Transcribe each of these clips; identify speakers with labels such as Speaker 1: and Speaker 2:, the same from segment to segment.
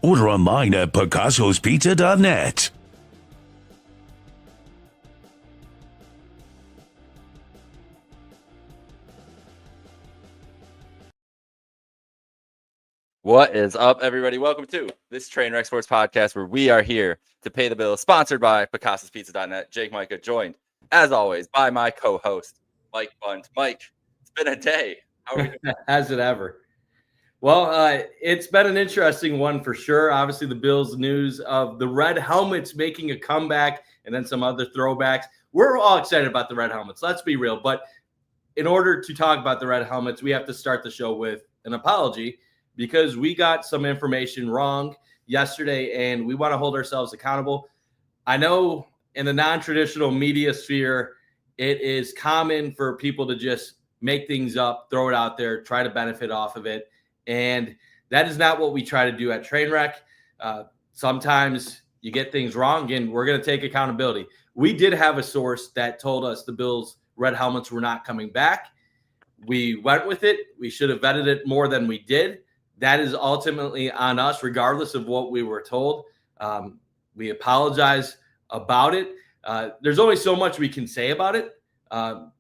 Speaker 1: Order online at picassospizza.net.
Speaker 2: What is up, everybody? Welcome to this Trainwreck Sports Podcast, where we are here to pay the bills. Sponsored by picassospizza.net. Jake Micah, joined, as always, by my co-host, Mike Bunt. Mike, it's been a day. How are we doing?
Speaker 3: Has it ever? Well, it's been an interesting one for sure. Obviously, the Bills news of the Red Helmets making a comeback and then some other throwbacks. We're all excited about the Red Helmets. Let's be real. But in order to talk about the Red Helmets, we have to start the show with an apology because we got some information wrong yesterday and we want to hold ourselves accountable. I know in the non-traditional media sphere, it is common for people to just make things up, throw it out there, try to benefit off of it. And that is not what we try to do at Trainwreck. Sometimes you get things wrong, and we're going to take accountability. We did have a source that told us the Bills' Red Helmets were not coming back. We went with it. We should have vetted it more than we did. That is ultimately on us, regardless of what we were told. We apologize about it. There's only so much we can say about it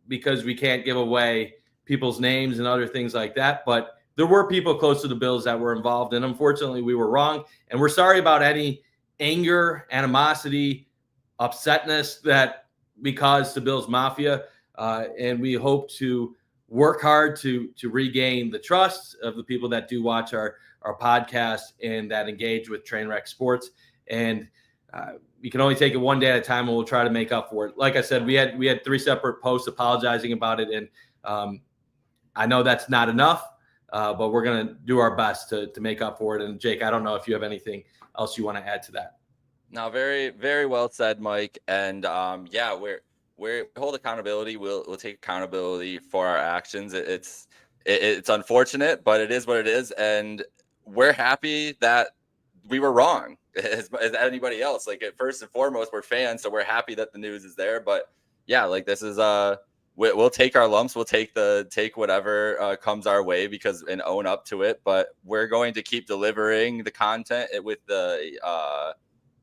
Speaker 3: because we can't give away people's names and other things like that. But there were people close to the Bills that were involved, and unfortunately we were wrong. And we're sorry about any anger, animosity, upsetness that we caused to Bills Mafia. And we hope to work hard to regain the trust of the people that do watch our podcast and that engage with Trainwreck Sports. And we can only take it one day at a time, and we'll try to make up for it. Like I said, we had 3 separate posts apologizing about it, and I know that's not enough. But we're going to do our best to make up for it. And Jake, I don't know if you have anything else you want to add to that.
Speaker 2: No, very, very well said, Mike. And yeah, we hold accountability. We'll take accountability for our actions. It's unfortunate, but it is what it is. And we're happy that we were wrong as anybody else. Like, first and foremost, we're fans, so we're happy that the news is there. But yeah, like, this is we'll take our lumps. We'll take whatever comes our way and own up to it. But we're going to keep delivering the content with the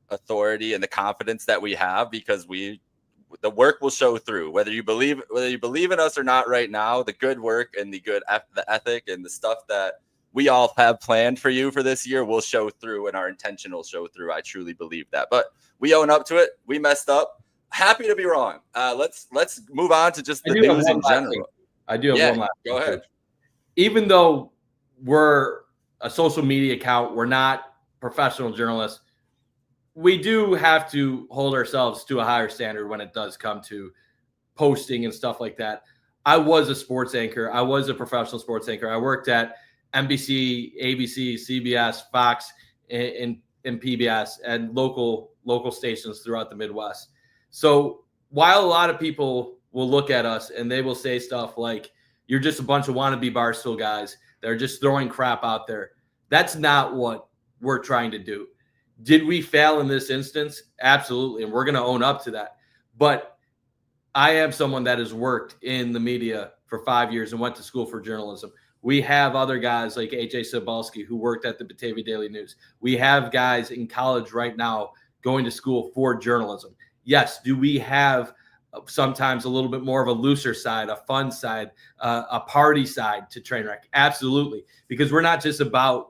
Speaker 2: authority and the confidence that we have, because the work will show through. Whether you believe in us or not right now, the good work and the ethic and the stuff that we all have planned for you for this year will show through, and our intention will show through. I truly believe that. But we own up to it. We messed up. Happy to be wrong. Let's move on to just the news in general.
Speaker 3: I do have one last
Speaker 2: thing. Go ahead.
Speaker 3: Even though we're a social media account, we're not professional journalists, we do have to hold ourselves to a higher standard when it does come to posting and stuff like that. I was a sports anchor. I was a professional sports anchor. I worked at NBC, ABC, CBS, Fox, and PBS, and local stations throughout the Midwest. So while a lot of people will look at us and they will say stuff like, you're just a bunch of wannabe Barstool guys that are just throwing crap out there, that's not what we're trying to do. Did we fail in this instance? Absolutely. And we're going to own up to that. But I am someone that has worked in the media for 5 years and went to school for journalism. We have other guys like AJ Sobalski who worked at the Batavia Daily News. We have guys in college right now going to school for journalism. Yes, do we have sometimes a little bit more of a looser side, a fun side, a party side to Trainwreck? Absolutely, because we're not just about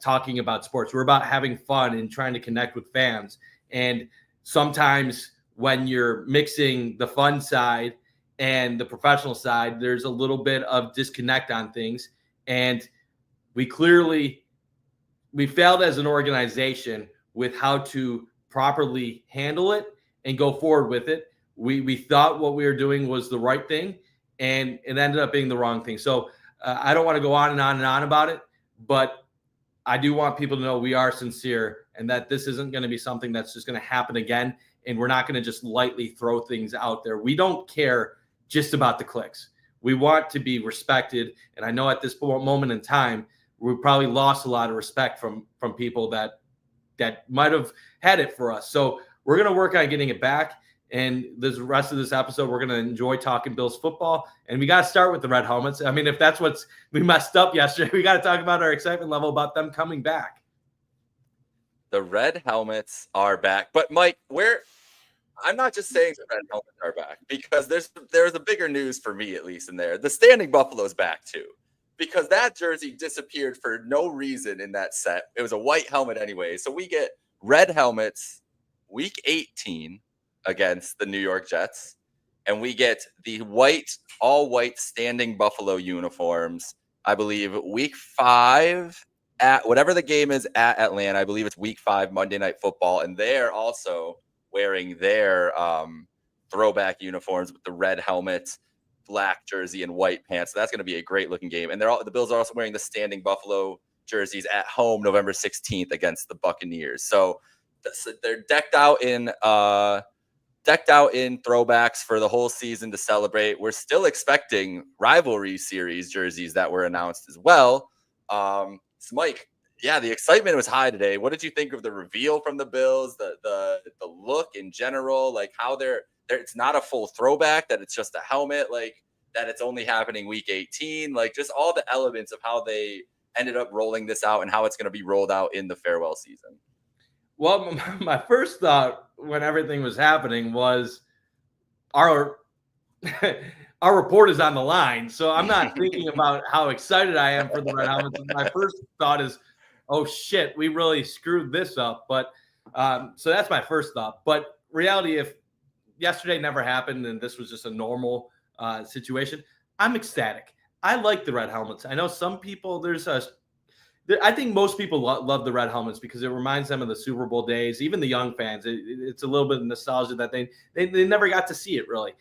Speaker 3: talking about sports. We're about having fun and trying to connect with fans. And sometimes when you're mixing the fun side and the professional side, there's a little bit of disconnect on things. And we failed as an organization with how to properly handle it and go forward with it. We thought what we were doing was the right thing, and it ended up being the wrong thing. So I don't want to go on and on and on about it, but I do want people to know we are sincere and that this isn't going to be something that's just going to happen again. And we're not going to just lightly throw things out there. We don't care just about the clicks. We want to be respected. And I know at this moment in time, we probably lost a lot of respect from people that might have had it for us. So we're going to work on getting it back. And the rest of this episode, we're going to enjoy talking Bills football. And we got to start with the Red Helmets. I mean, if that's we messed up yesterday, we got to talk about our excitement level about them coming back.
Speaker 2: The red helmets are back. But Mike, I'm not just saying the red helmets are back, because there's a bigger news for me, at least in there. The Standing Buffalo's back too, because that jersey disappeared for no reason in that set. It was a white helmet anyway. So we get red helmets week 18 against the New York Jets, and we get the all white Standing Buffalo uniforms, I believe, week 5 at whatever the game is at Atlanta. I believe it's week 5 Monday Night Football, and they're also wearing their throwback uniforms with the red helmet, black jersey, and white pants. So that's going to be a great looking game. And the Bills are also wearing the Standing Buffalo jerseys at home November 16th against the Buccaneers. So they're decked out in throwbacks for the whole season to celebrate. We're still expecting rivalry series jerseys that were announced as well. So Mike, yeah, the excitement was high today. What did you think of the reveal from the Bills, the look in general, like how it's not a full throwback, that it's just a helmet, like that it's only happening week 18, like just all the elements of how they ended up rolling this out and how it's going to be rolled out in the farewell season?
Speaker 3: Well, my first thought when everything was happening was our report is on the line. So I'm not thinking about how excited I am for the red helmets. My first thought is, oh shit, we really screwed this up. But so that's my first thought. But reality, if yesterday never happened and this was just a normal situation, I'm ecstatic. I like the red helmets. I know some people, I think most people love the red helmets because it reminds them of the Super Bowl days. Even the young fans, it's a little bit of nostalgia that they never got to see it really.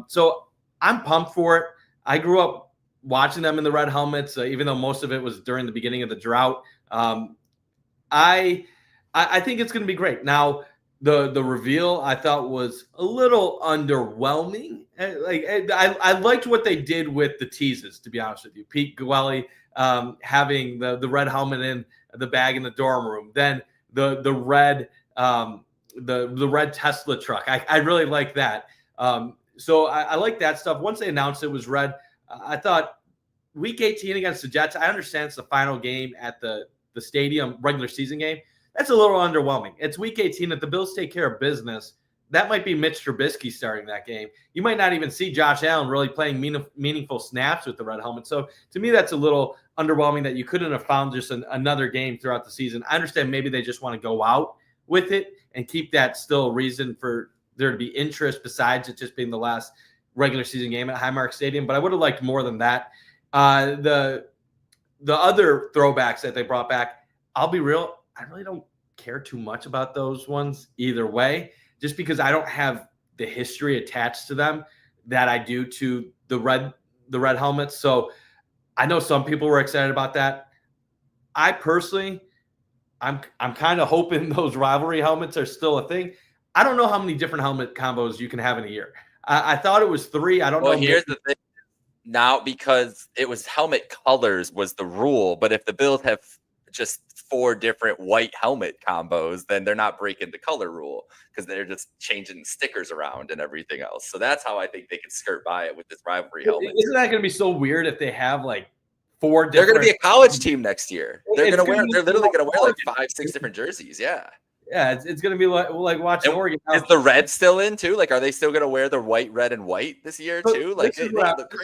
Speaker 3: So I'm pumped for it. I grew up watching them in the red helmets, even though most of it was during the beginning of the drought. I think it's going to be great. Now, the reveal I thought was a little underwhelming. I liked what they did with the teases, to be honest with you. Pete Gwelly having the red helmet in the bag in the dorm room, then the red Tesla truck. I really like that. So I like that stuff. Once they announced it was red, I thought week 18 against the Jets, I understand it's the final game at the stadium, regular season game. That's a little underwhelming. It's week 18. If the Bills take care of business, that might be Mitch Trubisky starting that game. You might not even see Josh Allen really playing meaningful snaps with the red helmet. So to me, that's a little underwhelming that you couldn't have found just another game throughout the season. I understand maybe they just want to go out with it and keep that still a reason for there to be interest besides it just being the last regular season game at Highmark Stadium. But I would have liked more than that. The other throwbacks that they brought back, I'll be real, I really don't care too much about those ones either way, just because I don't have the history attached to them that I do to the red helmets. So I know some people were excited about that. I personally, I'm kind of hoping those rivalry helmets are still a thing. I don't know how many different helmet combos you can have in a year. I thought it was 3. I don't know.
Speaker 2: Well, here's the thing. Now, because it was helmet colors was the rule, but if the Bills have just 4 different white helmet combos, then they're not breaking the color rule because they're just changing stickers around and everything else. So that's how I think they can skirt by it with this rivalry helmet.
Speaker 3: Isn't that going to be so weird if they have like 4 different?
Speaker 2: They're going to be a college team next year. They're literally going to wear like 5, 6 different jerseys. Yeah.
Speaker 3: Yeah, it's going to be like watching Oregon.
Speaker 2: Is the red still in too? Like, are they still going to wear the white, red, and white this year too? Like,
Speaker 3: this is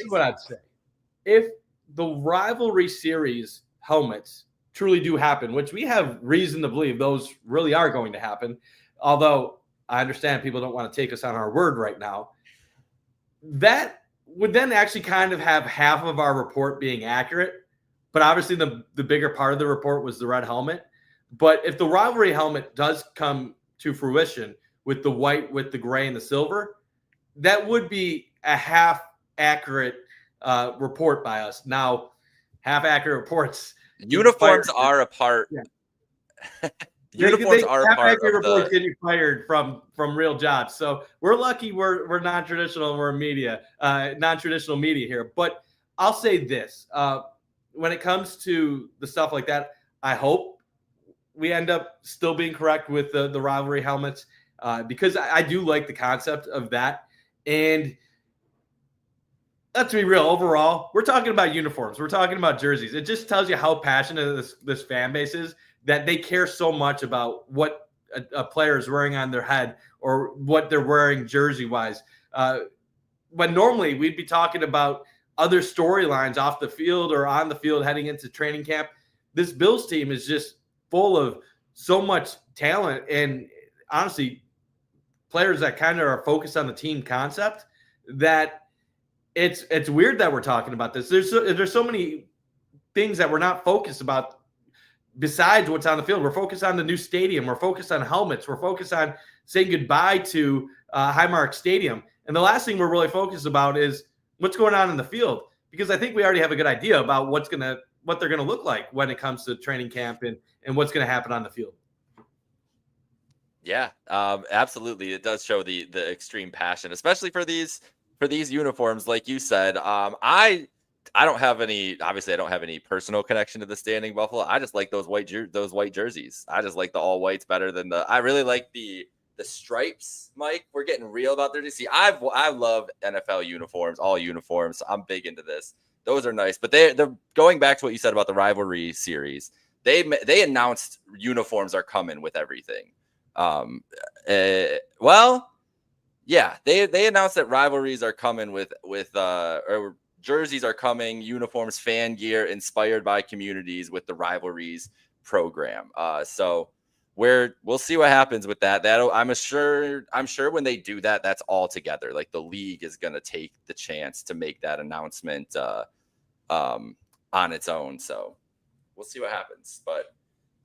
Speaker 3: what I'd say. If the rivalry series helmets truly do happen, which we have reason to believe those really are going to happen, although I understand people don't want to take us on our word right now, that would then actually kind of have half of our report being accurate. But obviously the bigger part of the report was the red helmet. But if the rivalry helmet does come to fruition with the white, with the gray, and the silver, that would be a half accurate report by us. Now, half accurate reports.
Speaker 2: Uniforms are a part.
Speaker 3: Yeah.
Speaker 2: Uniforms are a part of
Speaker 3: reports getting fired from real jobs. So we're lucky we're non-traditional and we're media, non-traditional media here. But I'll say this: when it comes to the stuff like that, I hope we end up still being correct with the rivalry helmets because I do like the concept of that. And let's be real, overall, we're talking about uniforms. We're talking about jerseys. It just tells you how passionate this fan base is that they care so much about what a player is wearing on their head or what they're wearing jersey-wise. But normally we'd be talking about other storylines off the field or on the field heading into training camp. This Bills team is just full of so much talent and honestly players that kind of are focused on the team concept that it's weird that we're talking about this. There's so many things that we're not focused about besides what's on the field. We're focused on the new stadium. We're focused on helmets. We're focused on saying goodbye to Highmark Stadium. And the last thing we're really focused about is what's going on in the field, because I think we already have a good idea about what they're going to look like when it comes to training camp and what's going to happen on the field.
Speaker 2: Yeah, absolutely. It does show the extreme passion, especially for these uniforms. Like you said, I don't have any. Obviously, I don't have any personal connection to the Standing Buffalo. I just like those white jerseys. I just like the all whites better than I really like the stripes. Mike, we're getting real about their. See, I love NFL uniforms, all uniforms. So I'm big into this. Those are nice, but they're going back to what you said about the rivalry series. They announced uniforms are coming with everything. Well, yeah, they announced that rivalries are coming with or jerseys are coming, uniforms, fan gear inspired by communities with the rivalries program. So we'll see what happens with that. I'm sure when they do that, that's all together. Like the league is going to take the chance to make that announcement on its own. So we'll see what happens, but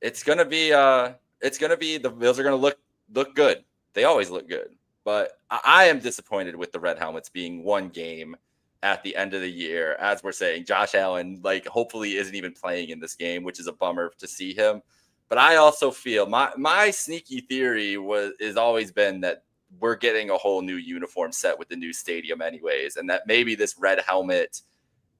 Speaker 2: it's going to be the Bills are going to look good. They always look good, but I am disappointed with the Red Helmets being one game at the end of the year. As we're saying, Josh Allen, hopefully isn't even playing in this game, which is a bummer to see him. But I also feel my sneaky theory is always been that we're getting a whole new uniform set with the new stadium anyways, and that maybe this red helmet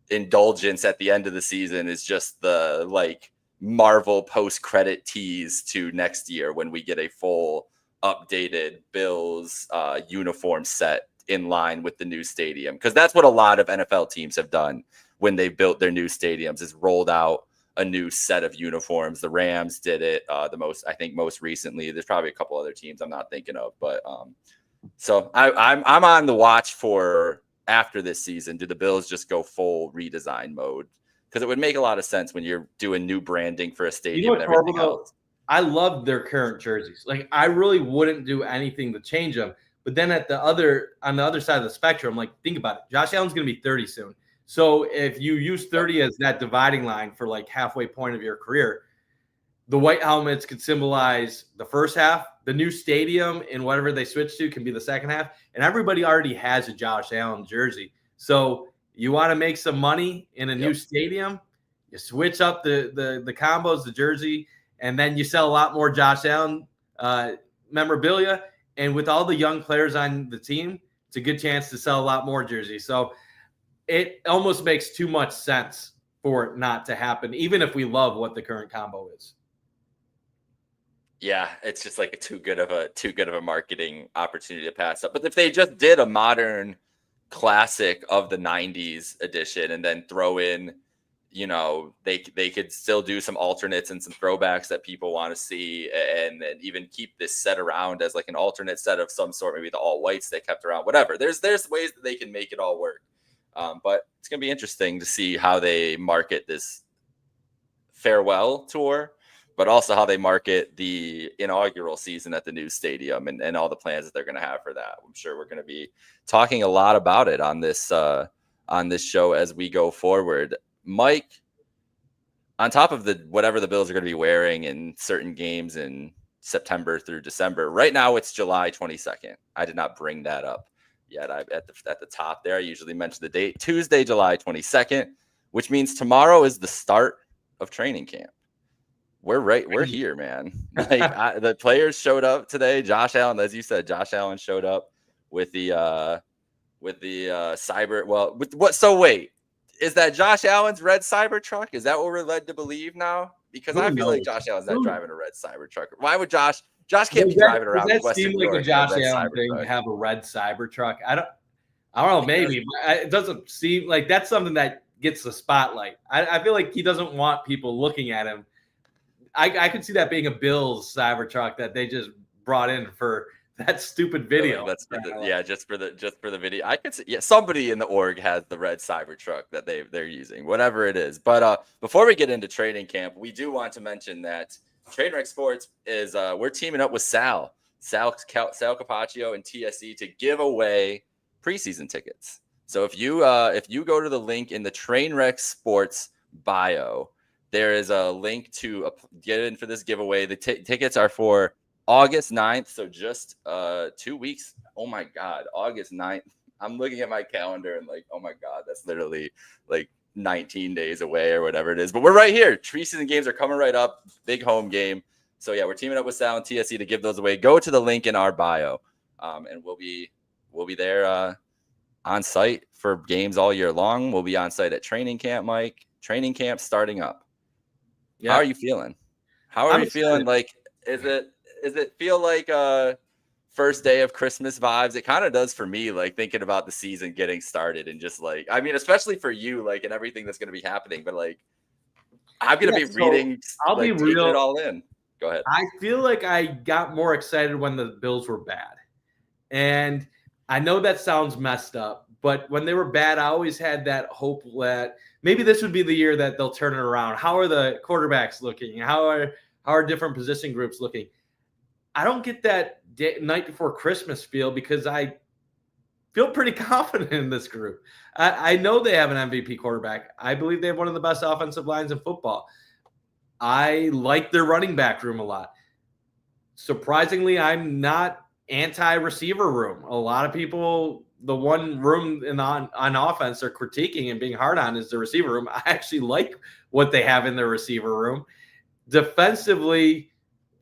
Speaker 2: indulgence at the end of the season is just the Marvel post-credit tease to next year when we get a full updated Bills uniform set in line with the new stadium. Because that's what a lot of NFL teams have done when they built their new stadiums, is rolled out a new set of uniforms. The Rams did it most recently. There's probably a couple other teams I'm not thinking of, but so I'm on the watch for after this season. Do the Bills just go full redesign mode? Because it would make a lot of sense when you're doing new branding for a stadium and everything else.
Speaker 3: I love their current jerseys. I really wouldn't do anything to change them. But then on the other side of the spectrum, think about it. Josh Allen's going to be 30 soon. So if you use 30 as that dividing line for halfway point of your career, the white helmets could symbolize the first half. The new stadium and whatever they switch to can be the second half. And everybody already has a Josh Allen jersey. So you want to make some money in a new stadium, you switch up the combos, the jersey, and then you sell a lot more Josh Allen memorabilia. And with all the young players on the team, it's a good chance to sell a lot more jerseys. So it almost makes too much sense for it not to happen, even if we love what the current combo is.
Speaker 2: Yeah, it's just too good of a marketing opportunity to pass up. But if they just did a modern classic of the 90s edition and then throw in, they could still do some alternates and some throwbacks that people want to see, and even keep this set around as an alternate set of some sort, maybe the all whites they kept around, whatever. There's ways that they can make it all work. But it's going to be interesting to see how they market this farewell tour, but also how they market the inaugural season at the new stadium and all the plans that they're going to have for that. I'm sure we're going to be talking a lot about it on this show as we go forward. Mike, on top of whatever the Bills are going to be wearing in certain games in September through December, right now it's July 22nd. I did not bring that up yet. At the top there, I usually mention the date, Tuesday, July 22nd, which means tomorrow is the start of training camp. We're here, man. The players showed up today. Josh Allen, as you said, showed up with the cyber. Well, with what? So wait, is that Josh Allen's red cyber truck? Is that what we're led to believe now? Because I feel like Josh Allen's not driving a red cyber truck. Why would Josh can't be driving around?
Speaker 3: Does that seem like a Josh Allen thing to have a red cyber truck? I don't know. Maybe it doesn't seem like that's something that gets the spotlight. I feel like he doesn't want people looking at him I could see that being a Bills Cybertruck that they just brought in for that stupid video.
Speaker 2: That's just for the video. I could see, somebody in the org has the red Cybertruck that they're using, whatever it is. But before we get into training camp, we do want to mention that Trainwreck Sports is we're teaming up with Sal Capaccio and TSE to give away preseason tickets. So if you go to the link in the Trainwreck Sports bio, there is a link to get in for this giveaway. The tickets are for August 9th, so just 2 weeks. Oh my God, August 9th. I'm looking at my calendar and like, oh my God, that's literally like 19 days away or whatever it is. But we're right here. Preseason games are coming right up. Big home game. So yeah, we're teaming up with Sal and TSE to give those away. Go to the link in our bio, and we'll be there on site for games all year long. We'll be on site at training camp, Mike. Training camp starting up. Yeah. How are you feeling? I'm feeling? Like, is it feel like first day of Christmas vibes? It kind of does for me, like thinking about the season getting started and just like, I mean, especially for you, like, and everything that's going to be happening, but like, I'm going to be reading,
Speaker 3: I'll be real,
Speaker 2: it all in. Go ahead.
Speaker 3: I feel like I got more excited when the Bills were bad. And I know that sounds messed up, but when they were bad, I always had that hope that maybe this would be the year that they'll turn it around. How are the quarterbacks looking? How are different position groups looking? I don't get that night before Christmas feel because I feel pretty confident in this group. I know they have an MVP quarterback. I believe they have one of the best offensive lines in football. I like their running back room a lot. Surprisingly, I'm not anti-receiver room. A lot of people, the one room on offense they're critiquing and being hard on is the receiver room. I actually like what they have in their receiver room. Defensively,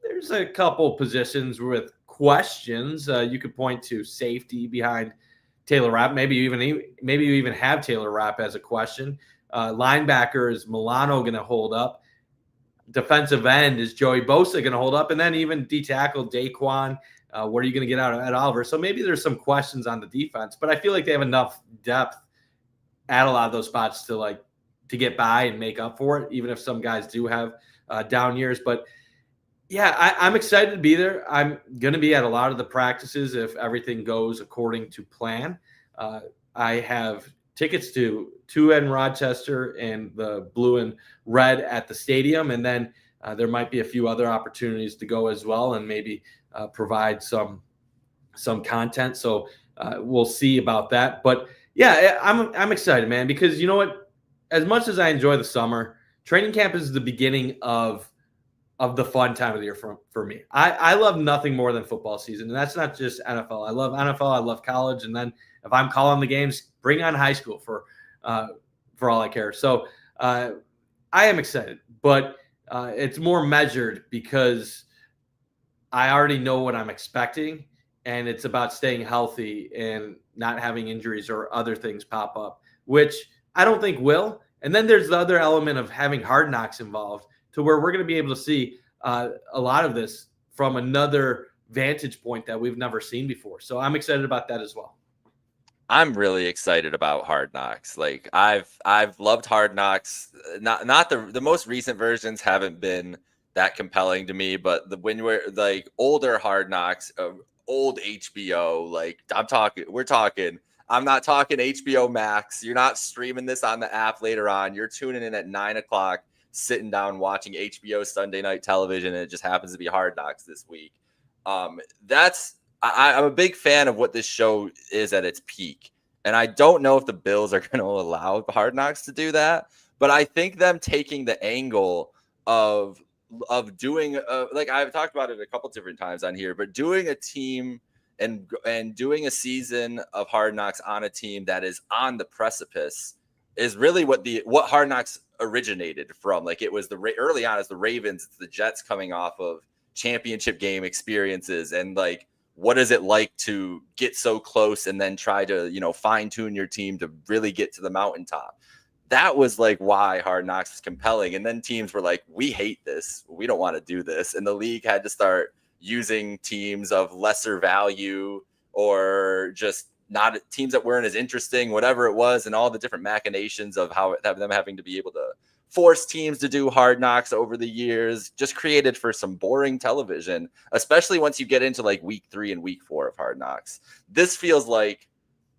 Speaker 3: there's a couple positions with questions. You could point to safety behind Taylor Rapp. Maybe you even have Taylor Rapp as a question. Linebacker, is Milano going to hold up? Defensive end, is Joey Bosa going to hold up? And then even D-tackle Daquan, what are you going to get out of Ed Oliver? So maybe there's some questions on the defense, but I feel like they have enough depth at a lot of those spots to get by and make up for it, even if some guys do have down years. But yeah, I'm excited to be there. I'm going to be at a lot of the practices if everything goes according to plan. I have tickets to two in Rochester and the blue and red at the stadium. And then there might be a few other opportunities to go as well and maybe provide some content. So we'll see about that. But yeah, I'm excited, man, because you know what? As much as I enjoy the summer, training camp is the beginning of the fun time of the year for me. I love nothing more than football season. And that's not just NFL. I love NFL. I love college. And then if I'm calling the games, bring on high school for all I care. So I am excited, but it's more measured because I already know what I'm expecting, and it's about staying healthy and not having injuries or other things pop up, which I don't think will. And then there's the other element of having Hard Knocks involved, to where we're going to be able to see a lot of this from another vantage point that we've never seen before. So I'm excited about that as well.
Speaker 2: I'm really excited about Hard Knocks. Like I've loved Hard Knocks. Not the most recent versions haven't been that compelling to me, but when we're like older Hard Knocks, old HBO, like I'm not talking HBO Max. You're not streaming this on the app later on. You're tuning in at 9:00, sitting down watching HBO Sunday night television, and it just happens to be Hard Knocks this week. I'm a big fan of what this show is at its peak. And I don't know if the Bills are going to allow Hard Knocks to do that, but I think them taking the angle of doing like I've talked about it a couple different times on here, but doing a team and doing a season of Hard Knocks on a team that is on the precipice is really what Hard Knocks originated from. Like it was early on as the Ravens, it's the Jets coming off of championship game experiences, and like, what is it like to get so close and then try to, fine tune your team to really get to the mountaintop? That was like why Hard Knocks was compelling. And then teams were like, we hate this. We don't want to do this. And the league had to start using teams of lesser value or just not teams that weren't as interesting, whatever it was, and all the different machinations of them having to be able to forced teams to do Hard Knocks over the years, just created for some boring television, especially once you get into like week 3 and week 4 of Hard Knocks. This feels like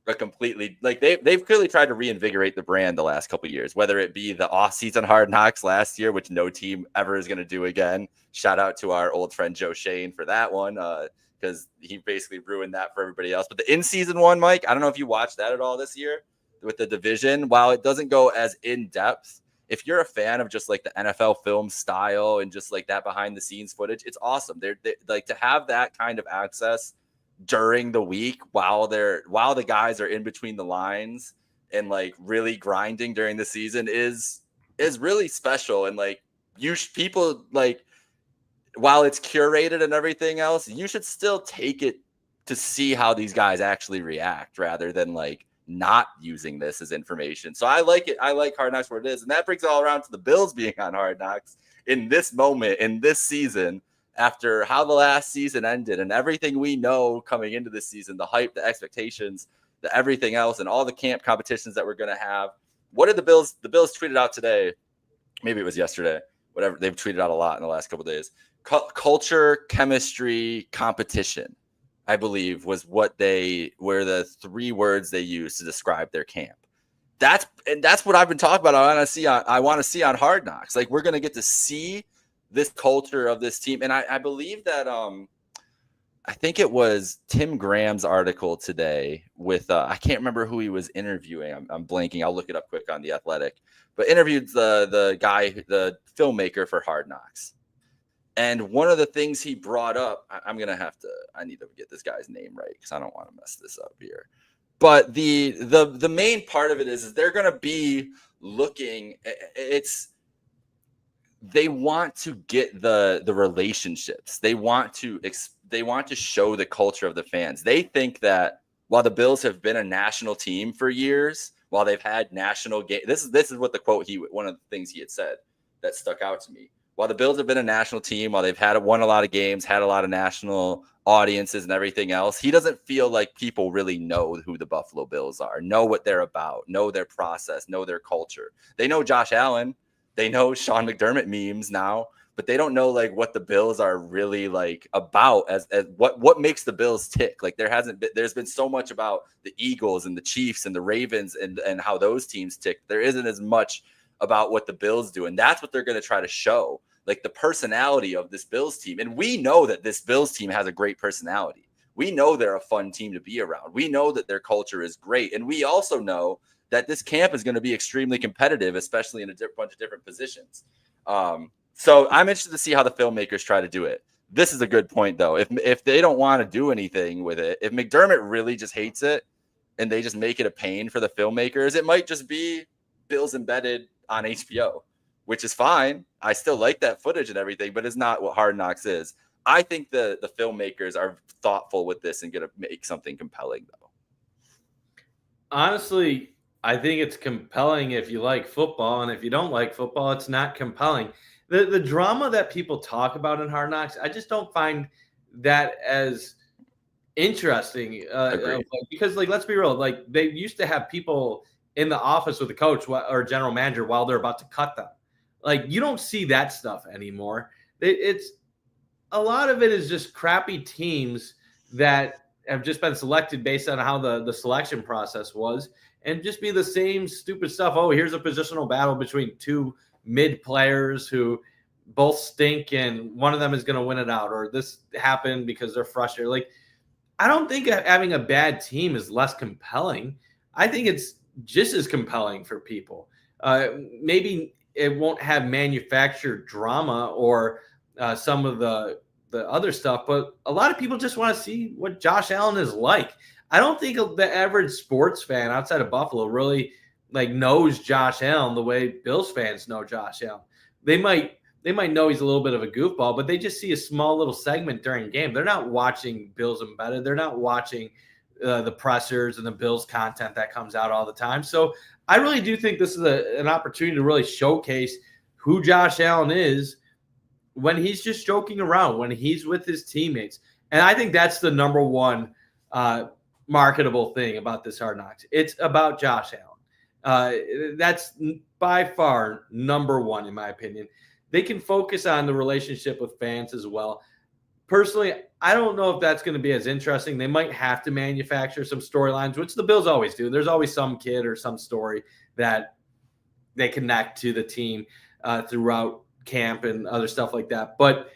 Speaker 2: a completely, like they've clearly tried to reinvigorate the brand the last couple of years, whether it be the off-season Hard Knocks last year, which no team ever is going to do again. Shout out to our old friend Joe Shane for that one, because he basically ruined that for everybody else. But the in-season one, Mike, I don't know if you watched that at all this year with the division. While it doesn't go as in-depth, if you're a fan of just like the NFL film style and just like that behind the scenes footage, it's awesome. They're like, to have that kind of access during the week while the guys are in between the lines and like really grinding during the season is really special. And like people like, while it's curated and everything else, you should still take it to see how these guys actually react rather than like not using this as information. So I like it. I like Hard Knocks where it is. And that brings it all around to the Bills being on Hard Knocks in this moment, in this season, after how the last season ended and everything we know coming into this season, the hype, the expectations, the everything else, and all the camp competitions that we're going to have. What did the Bills tweeted out today? Maybe it was yesterday, whatever. They've tweeted out a lot in the last couple of days. Culture, chemistry, competition, I believe were the 3 words they used to describe their camp. That's what I've been talking about. I want to see on Hard Knocks. Like, we're going to get to see this culture of this team. And I believe that I think it was Tim Graham's article today with I can't remember who he was interviewing. I'm blanking. I'll look it up quick on The Athletic. But interviewed the guy, the filmmaker for Hard Knocks. And one of the things he brought up, I need to get this guy's name right because I don't want to mess this up here. But the main part of it is they're going to be looking. They want to get the relationships. They want to show the culture of the fans. They think that while the Bills have been a national team for years, while they've had national games, this is what the quote one of the things he had said that stuck out to me. While the Bills have been a national team, while they've won a lot of games, had a lot of national audiences and everything else, he doesn't feel like people really know who the Buffalo Bills are, know what they're about, know their process, know their culture. They know Josh Allen. They know Sean McDermott memes now, but they don't know like what the Bills are really like about as what makes the Bills tick. Like there's been so much about the Eagles and the Chiefs and the Ravens and how those teams tick. There isn't as much about what the Bills do. And that's what they're going to try to show, like the personality of this Bills team. And we know that this Bills team has a great personality. We know they're a fun team to be around. We know that their culture is great. And we also know that this camp is going to be extremely competitive, especially in a bunch of different positions. So I'm interested to see how the filmmakers try to do it. This is a good point, though. If they don't want to do anything with it, if McDermott really just hates it and they just make it a pain for the filmmakers, it might just be Bills embedded on HBO, which is fine. I still like that footage and everything, but it's not what Hard Knocks is. I think the filmmakers are thoughtful with this and going to make something compelling, though.
Speaker 3: Honestly, I think it's compelling if you like football, and if you don't like football, it's not compelling. The drama that people talk about in Hard Knocks, I just don't find that as interesting. Because, like, let's be real. Like, they used to have people in the office with the coach or general manager while they're about to cut them. Like, you don't see that stuff anymore. It's a lot of it is just crappy teams that have just been selected based on how the selection process was, and just be the same stupid stuff. Oh, here's a positional battle between 2 mid players who both stink and one of them is going to win it out, or this happened because they're frustrated. Like, I don't think having a bad team is less compelling. I think it's just as compelling for people. Maybe it won't have manufactured drama or some of the other stuff, but a lot of people just want to see what Josh Allen is like. I don't think the average sports fan outside of Buffalo really like knows Josh Allen the way Bills fans know Josh Allen. They might know he's a little bit of a goofball, but they just see a small little segment during a game. They're not watching Bills Embedded. They're not watching the pressers and the Bills content that comes out all the time. So I really do think this is an opportunity to really showcase who Josh Allen is when he's just joking around, when he's with his teammates. And I think that's the number one marketable thing about this Hard Knocks. It's about Josh Allen. That's by far number one, in my opinion. They can focus on the relationship with fans as well. Personally, I don't know if that's going to be as interesting. They might have to manufacture some storylines, which the Bills always do. There's always some kid or some story that they connect to the team throughout camp and other stuff like that. But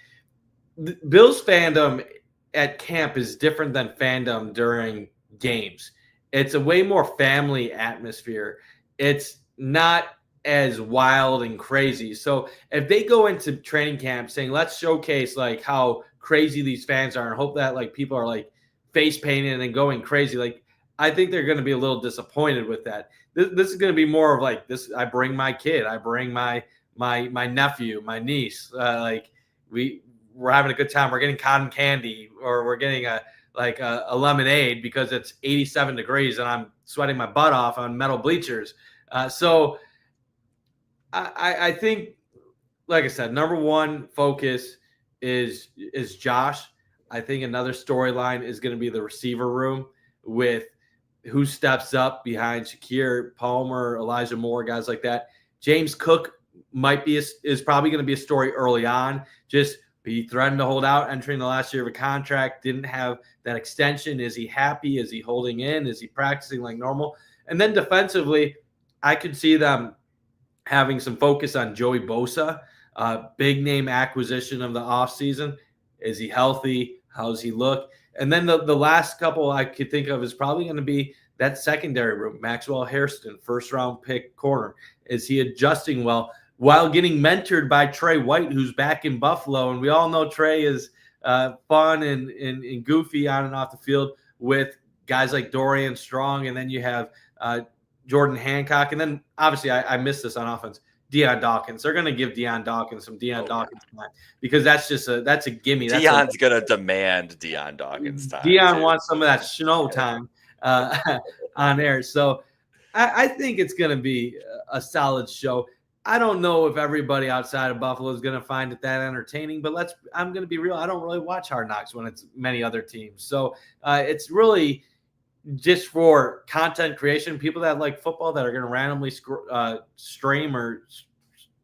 Speaker 3: the Bills fandom at camp is different than fandom during games. It's a way more family atmosphere. It's not as wild and crazy. So if they go into training camp saying, let's showcase like how crazy these fans are and hope that like people are like face painting and going crazy, like I think they're going to be a little disappointed with that. This is going to be more of like this. I bring my kid, I bring my nephew, my niece. Like we're having a good time. We're getting cotton candy, or we're getting a lemonade because it's 87 degrees and I'm sweating my butt off on metal bleachers. So I think, like I said, number one focus is Josh. I think another storyline is going to be the receiver room with who steps up behind Shakir, Palmer, Elijah Moore, guys like that. James Cook is probably going to be a story early on. Just he threatened to hold out entering the last year of a contract, didn't have that extension. Is he happy? Is he holding in? Is he practicing like normal? And then defensively, I could see them having some focus on Joey Bosa, big name acquisition of the offseason. Is he healthy? How does he look? And then the last couple I could think of is probably going to be that secondary room. Maxwell Hairston, first round pick corner. Is he adjusting well while getting mentored by Trey White, who's back in Buffalo? And we all know Trey is fun and goofy on and off the field with guys like Dorian Strong. And then you have Jordan Hancock. And then obviously I missed this on offense. Deion Dawkins. They're going to give Deion Dawkins some Dawkins time because that's a gimme.
Speaker 2: Deion's going to demand Deion Dawkins time.
Speaker 3: Deion wants some of that snow time on air. So I think it's going to be a solid show. I don't know if everybody outside of Buffalo is going to find it that entertaining, but I'm going to be real. I don't really watch Hard Knocks when it's many other teams. So it's really just for content creation, people that like football that are going to randomly stream or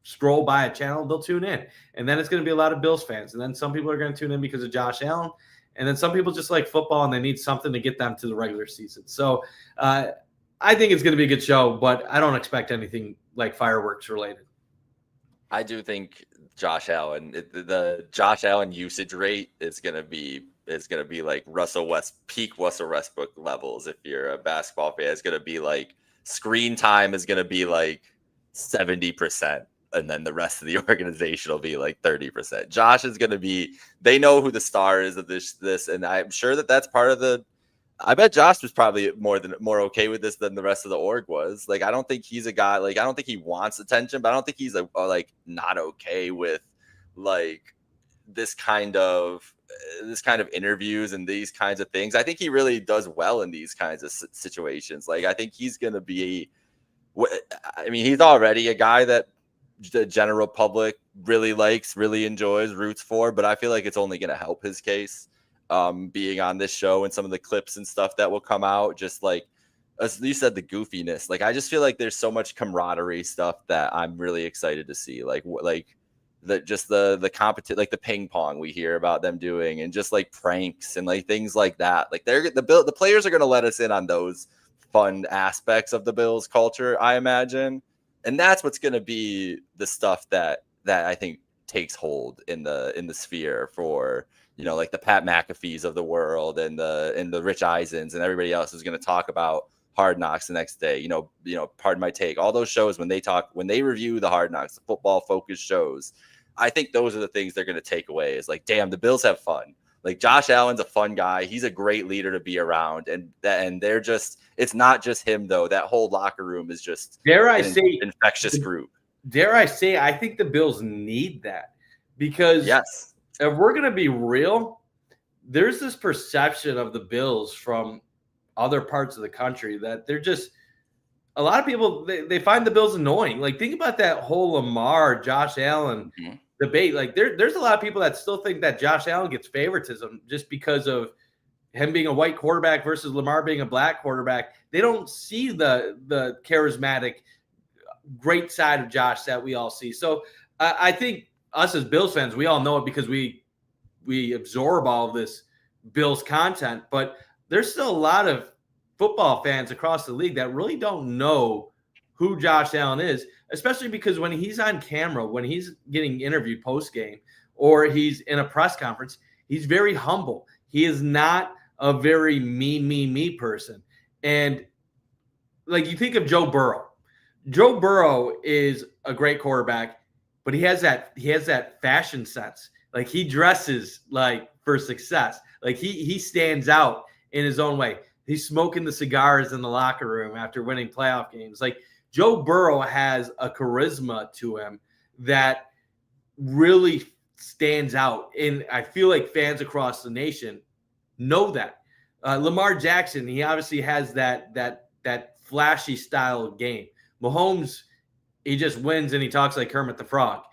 Speaker 3: scroll by a channel, they'll tune in. And then it's going to be a lot of Bills fans. And then some people are going to tune in because of Josh Allen. And then some people just like football and they need something to get them to the regular season. So I think it's going to be a good show, but I don't expect anything like fireworks related.
Speaker 2: I do think Josh Allen, the Josh Allen usage rate is going to be like peak Russell Westbrook levels. If you're a basketball fan, it's going to be like screen time is going to be like 70%. And then the rest of the organization will be like 30%. Josh is going to be, they know who the star is of this. And I'm sure that's part of I bet Josh was probably more okay with this than the rest of the org was. Like, I don't think he's a guy, like, I don't think he wants attention, but I don't think he's like not okay with like this kind of interviews and these kinds of things. I think he really does well in these kinds of situations. Like, I think he's going to be, he's already a guy that the general public really likes, really enjoys, roots for, but I feel like it's only going to help his case. Being on this show and some of the clips and stuff that will come out, just like as you said, the goofiness. Like, I just feel like there's so much camaraderie stuff that I'm really excited to see. Like the competition, like the ping pong we hear about them doing, and just like pranks and like things like that. Like the players are going to let us in on those fun aspects of the Bills culture, I imagine, and that's what's going to be the stuff that I think takes hold in the sphere for, like the Pat McAfees of the world and the Rich Eisens and everybody else who's going to talk about Hard Knocks the next day. Pardon my take. All those shows when they review the Hard Knocks, the football focused shows, I think those are the things they're going to take away. Is like, damn, the Bills have fun. Like, Josh Allen's a fun guy. He's a great leader to be around, and they're just. It's not just him though. That whole locker room is just infectious group.
Speaker 3: Dare I say, I think the Bills need that because
Speaker 2: yes.
Speaker 3: If we're going to be real, there's this perception of the Bills from other parts of the country that they're just a lot of people, they find the Bills annoying. Like, think about that whole Lamar, Josh Allen debate. Like, there's a lot of people that still think that Josh Allen gets favoritism just because of him being a white quarterback versus Lamar being a black quarterback. They don't see the charismatic great side of Josh that we all see. So I think us as Bills fans, we all know it because we absorb all of this Bills content, but there's still a lot of football fans across the league that really don't know who Josh Allen is, especially because when he's on camera, when he's getting interviewed post game or he's in a press conference, he's very humble. He is not a very me person. And like you think of Joe Burrow. Joe Burrow is a great quarterback, but he has that fashion sense. Like he dresses like for success. Like he stands out in his own way. He's smoking the cigars in the locker room after winning playoff games. Like Joe Burrow has a charisma to him that really stands out. And I feel like fans across the nation know that. Lamar Jackson, he obviously has that flashy style of game. Mahomes, he just wins and he talks like Kermit the Frog.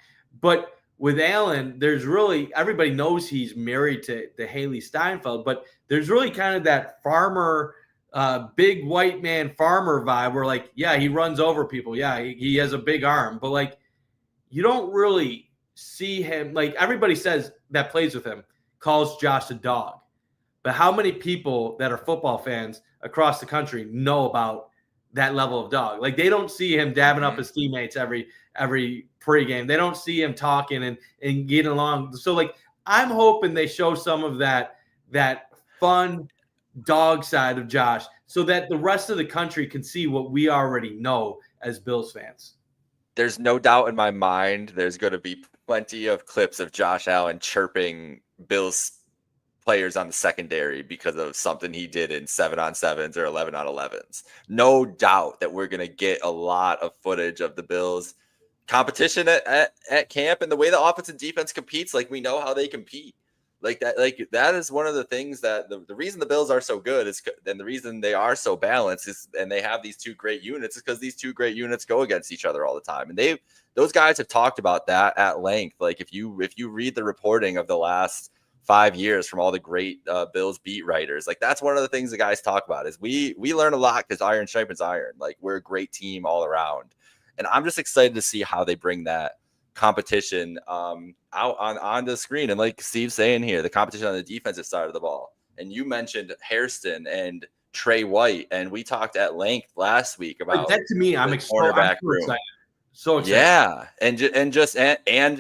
Speaker 3: But with Allen, there's really everybody knows he's married to Haley Steinfeld, but there's really kind of that farmer, big white man farmer vibe where like, yeah, he runs over people. Yeah, he has a big arm, but like you don't really see him. Like everybody says that plays with him calls Josh a dog. But how many people that are football fans across the country know about that level of dog? Like they don't see him dabbing up his teammates every pregame. They don't see him talking and getting along. So like I'm hoping they show some of that fun dog side of Josh so that the rest of the country can see what we already know as Bills fans.
Speaker 2: There's no doubt in my mind there's going to be plenty of clips of Josh Allen chirping Bills players on the secondary because of something he did in 7-on-7s or 11-on-11s. No doubt that we're going to get a lot of footage of the Bills competition at camp and the way the offense and defense competes. Like we know how they compete like that is one of the things that the reason the Bills are so good is, and the reason they are so balanced is, and they have these two great units is because these two great units go against each other all the time. And those guys have talked about that at length. Like if you read the reporting of the last 5 years from all the great Bills beat writers, like that's one of the things the guys talk about is we learn a lot because iron sharpens iron. Like we're a great team all around. And I'm just excited to see how they bring that competition out on the screen. And like Steve's saying here, the competition on the defensive side of the ball. And you mentioned Hairston and Trey White, and we talked at length last week about
Speaker 3: that. To me, I'm
Speaker 2: cornerback room.
Speaker 3: So excited.
Speaker 2: Yeah, and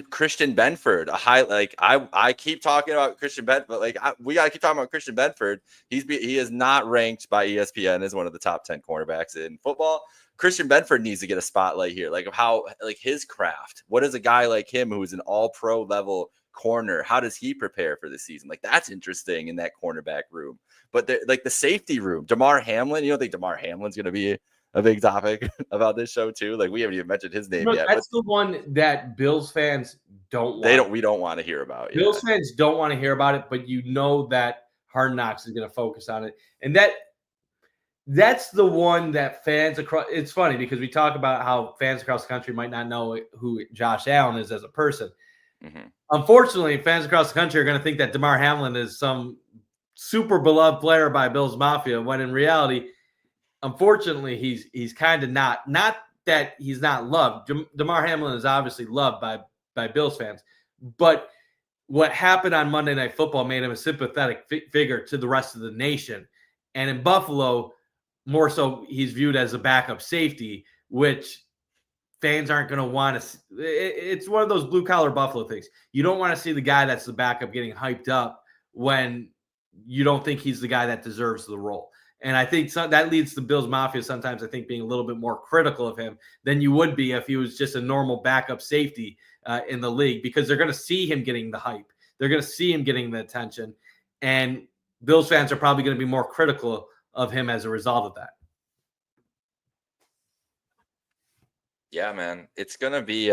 Speaker 2: Christian Benford, I keep talking about Christian Benford, but we gotta keep talking about Christian Benford. He is not ranked by ESPN as one of the top 10 cornerbacks in football. Christian Benford needs to get a spotlight here, like of how his craft. What is a guy like him who's an all-pro level corner? How does he prepare for the season? Like that's interesting in that cornerback room. But the safety room, Damar Hamlin. You don't think Damar Hamlin's gonna be a big topic about this show too? Like we haven't even mentioned his name yet.
Speaker 3: That's the one that Bills fans don't want.
Speaker 2: We don't want to hear about.
Speaker 3: Bills fans don't want to hear about it, but you know that Hard Knocks is going to focus on it. And that's the one that fans across, it's funny because we talk about how fans across the country might not know who Josh Allen is as a person. Mm-hmm. Unfortunately, fans across the country are going to think that Damar Hamlin is some super beloved player by Bills Mafia, when in reality, unfortunately, he's kind of not that he's not loved. Damar Hamlin is obviously loved by Bills fans, but what happened on Monday Night Football made him a sympathetic figure to the rest of the nation. And in Buffalo, more so, he's viewed as a backup safety, which fans aren't going to want to. It's one of those blue collar Buffalo things. You don't want to see the guy that's the backup getting hyped up when you don't think he's the guy that deserves the role. And I think that leads the Bills Mafia sometimes, I think, being a little bit more critical of him than you would be if he was just a normal backup safety in the league, because they're going to see him getting the hype. They're going to see him getting the attention. And Bills fans are probably going to be more critical of him as a result of that.
Speaker 2: Yeah, man. It's going to be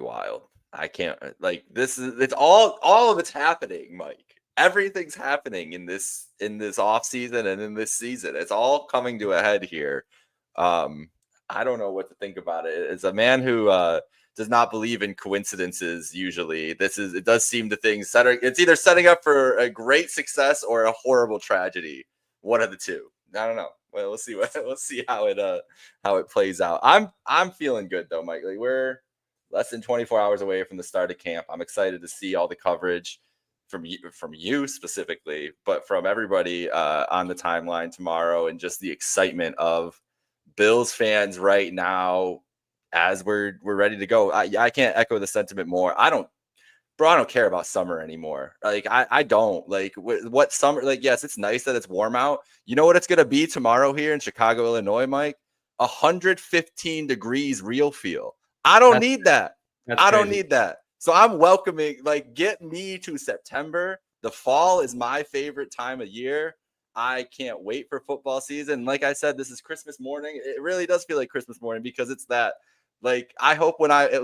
Speaker 2: wild. I can't it's all of it's happening, Mike. Everything's happening in this off season and in this season. It's all coming to a head here. I don't know what to think about it. As a man who does not believe in coincidences, usually it does seem to things that it's either setting up for a great success or a horrible tragedy. One of the two. I don't know. Well, we'll see how it plays out. I'm feeling good though, Mike. Like we're less than 24 hours away from the start of camp. I'm excited to see all the coverage from you specifically, but from everybody on the timeline tomorrow, and just the excitement of Bills fans right now as we're ready to go. I can't echo the sentiment more. I don't care about summer anymore. Like I don't like what summer. Like yes, it's nice that it's warm out. You know what it's gonna be tomorrow here in Chicago, Illinois, Mike? 115 degrees real feel. I don't need that. I don't need that. So I'm welcoming, like, get me to September. The fall is my favorite time of year. I can't wait for football season. Like I said, this is Christmas morning. It really does feel like Christmas morning because it's that. Like, I hope we had
Speaker 3: a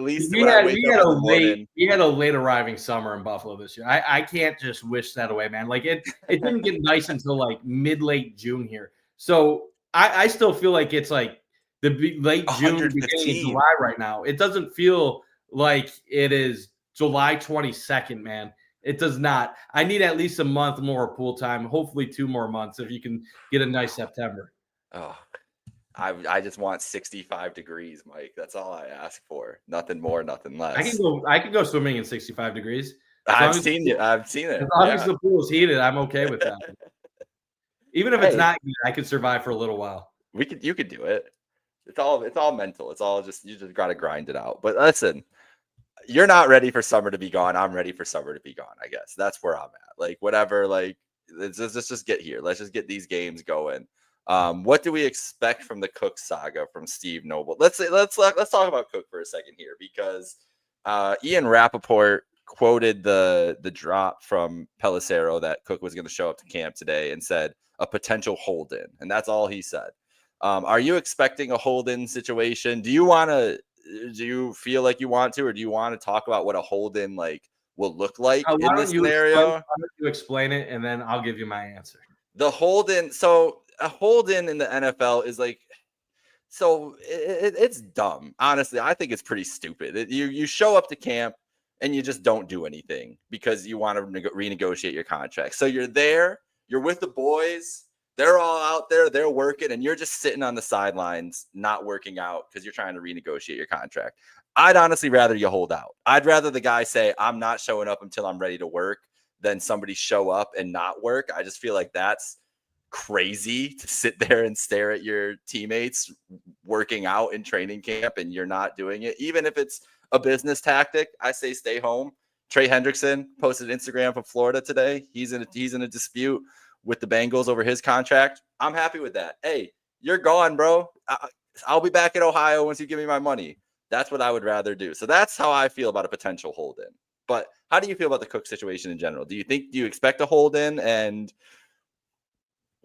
Speaker 3: late arriving summer in Buffalo this year. I can't just wish that away, man. Like it didn't get nice until like late June here. So I still feel like it's like the late June, beginning of July right now. It doesn't feel like it is July 22nd, man. It does not. I need at least a month more pool time. Hopefully 2 more months if you can get a nice September.
Speaker 2: Oh, I just want 65 degrees, Mike. That's all I ask for. Nothing more, nothing less.
Speaker 3: I can go swimming in 65 degrees.
Speaker 2: I've seen it. As
Speaker 3: long as the pool is heated, I'm okay with that. Even if it's not heated, I could survive for a little while.
Speaker 2: You could do it. It's all mental. It's all just, you just got to grind it out. But listen, you're not ready for summer to be gone. I'm ready for summer to be gone, I guess. That's where I'm at. Like, whatever, like, let's just get here. Let's just get these games going. What do we expect from the Cook saga from Steve Noble? Let's talk about Cook for a second here, because Ian Rappaport quoted the drop from Pelissero that Cook was going to show up to camp today and said a potential hold-in, and that's all he said. Are you expecting a hold-in situation? Do you feel like you want to, or do you want to talk about what a hold-in like will look like in this scenario?
Speaker 3: Why don't you explain it, and then I'll give you my answer.
Speaker 2: The hold-in. So a hold-in in the NFL is like, so it's dumb. Honestly, I think it's pretty stupid. You show up to camp and you just don't do anything because you want to renegotiate your contract. So you're there, you're with the boys. They're all out there, they're working, and you're just sitting on the sidelines, not working out because you're trying to renegotiate your contract. I'd honestly rather you hold out. I'd rather the guy say, I'm not showing up until I'm ready to work, than somebody show up and not work. I just feel like that's crazy to sit there and stare at your teammates working out in training camp and you're not doing it. Even if it's a business tactic, I say stay home. Trey Hendrickson posted Instagram from Florida today. He's in a dispute with the Bengals over his contract. I'm happy with that. Hey, you're gone, bro. I'll be back in Ohio once you give me my money. That's what I would rather do. So that's how I feel about a potential hold-in. But how do you feel about the Cook situation in general? Do you expect a hold-in, and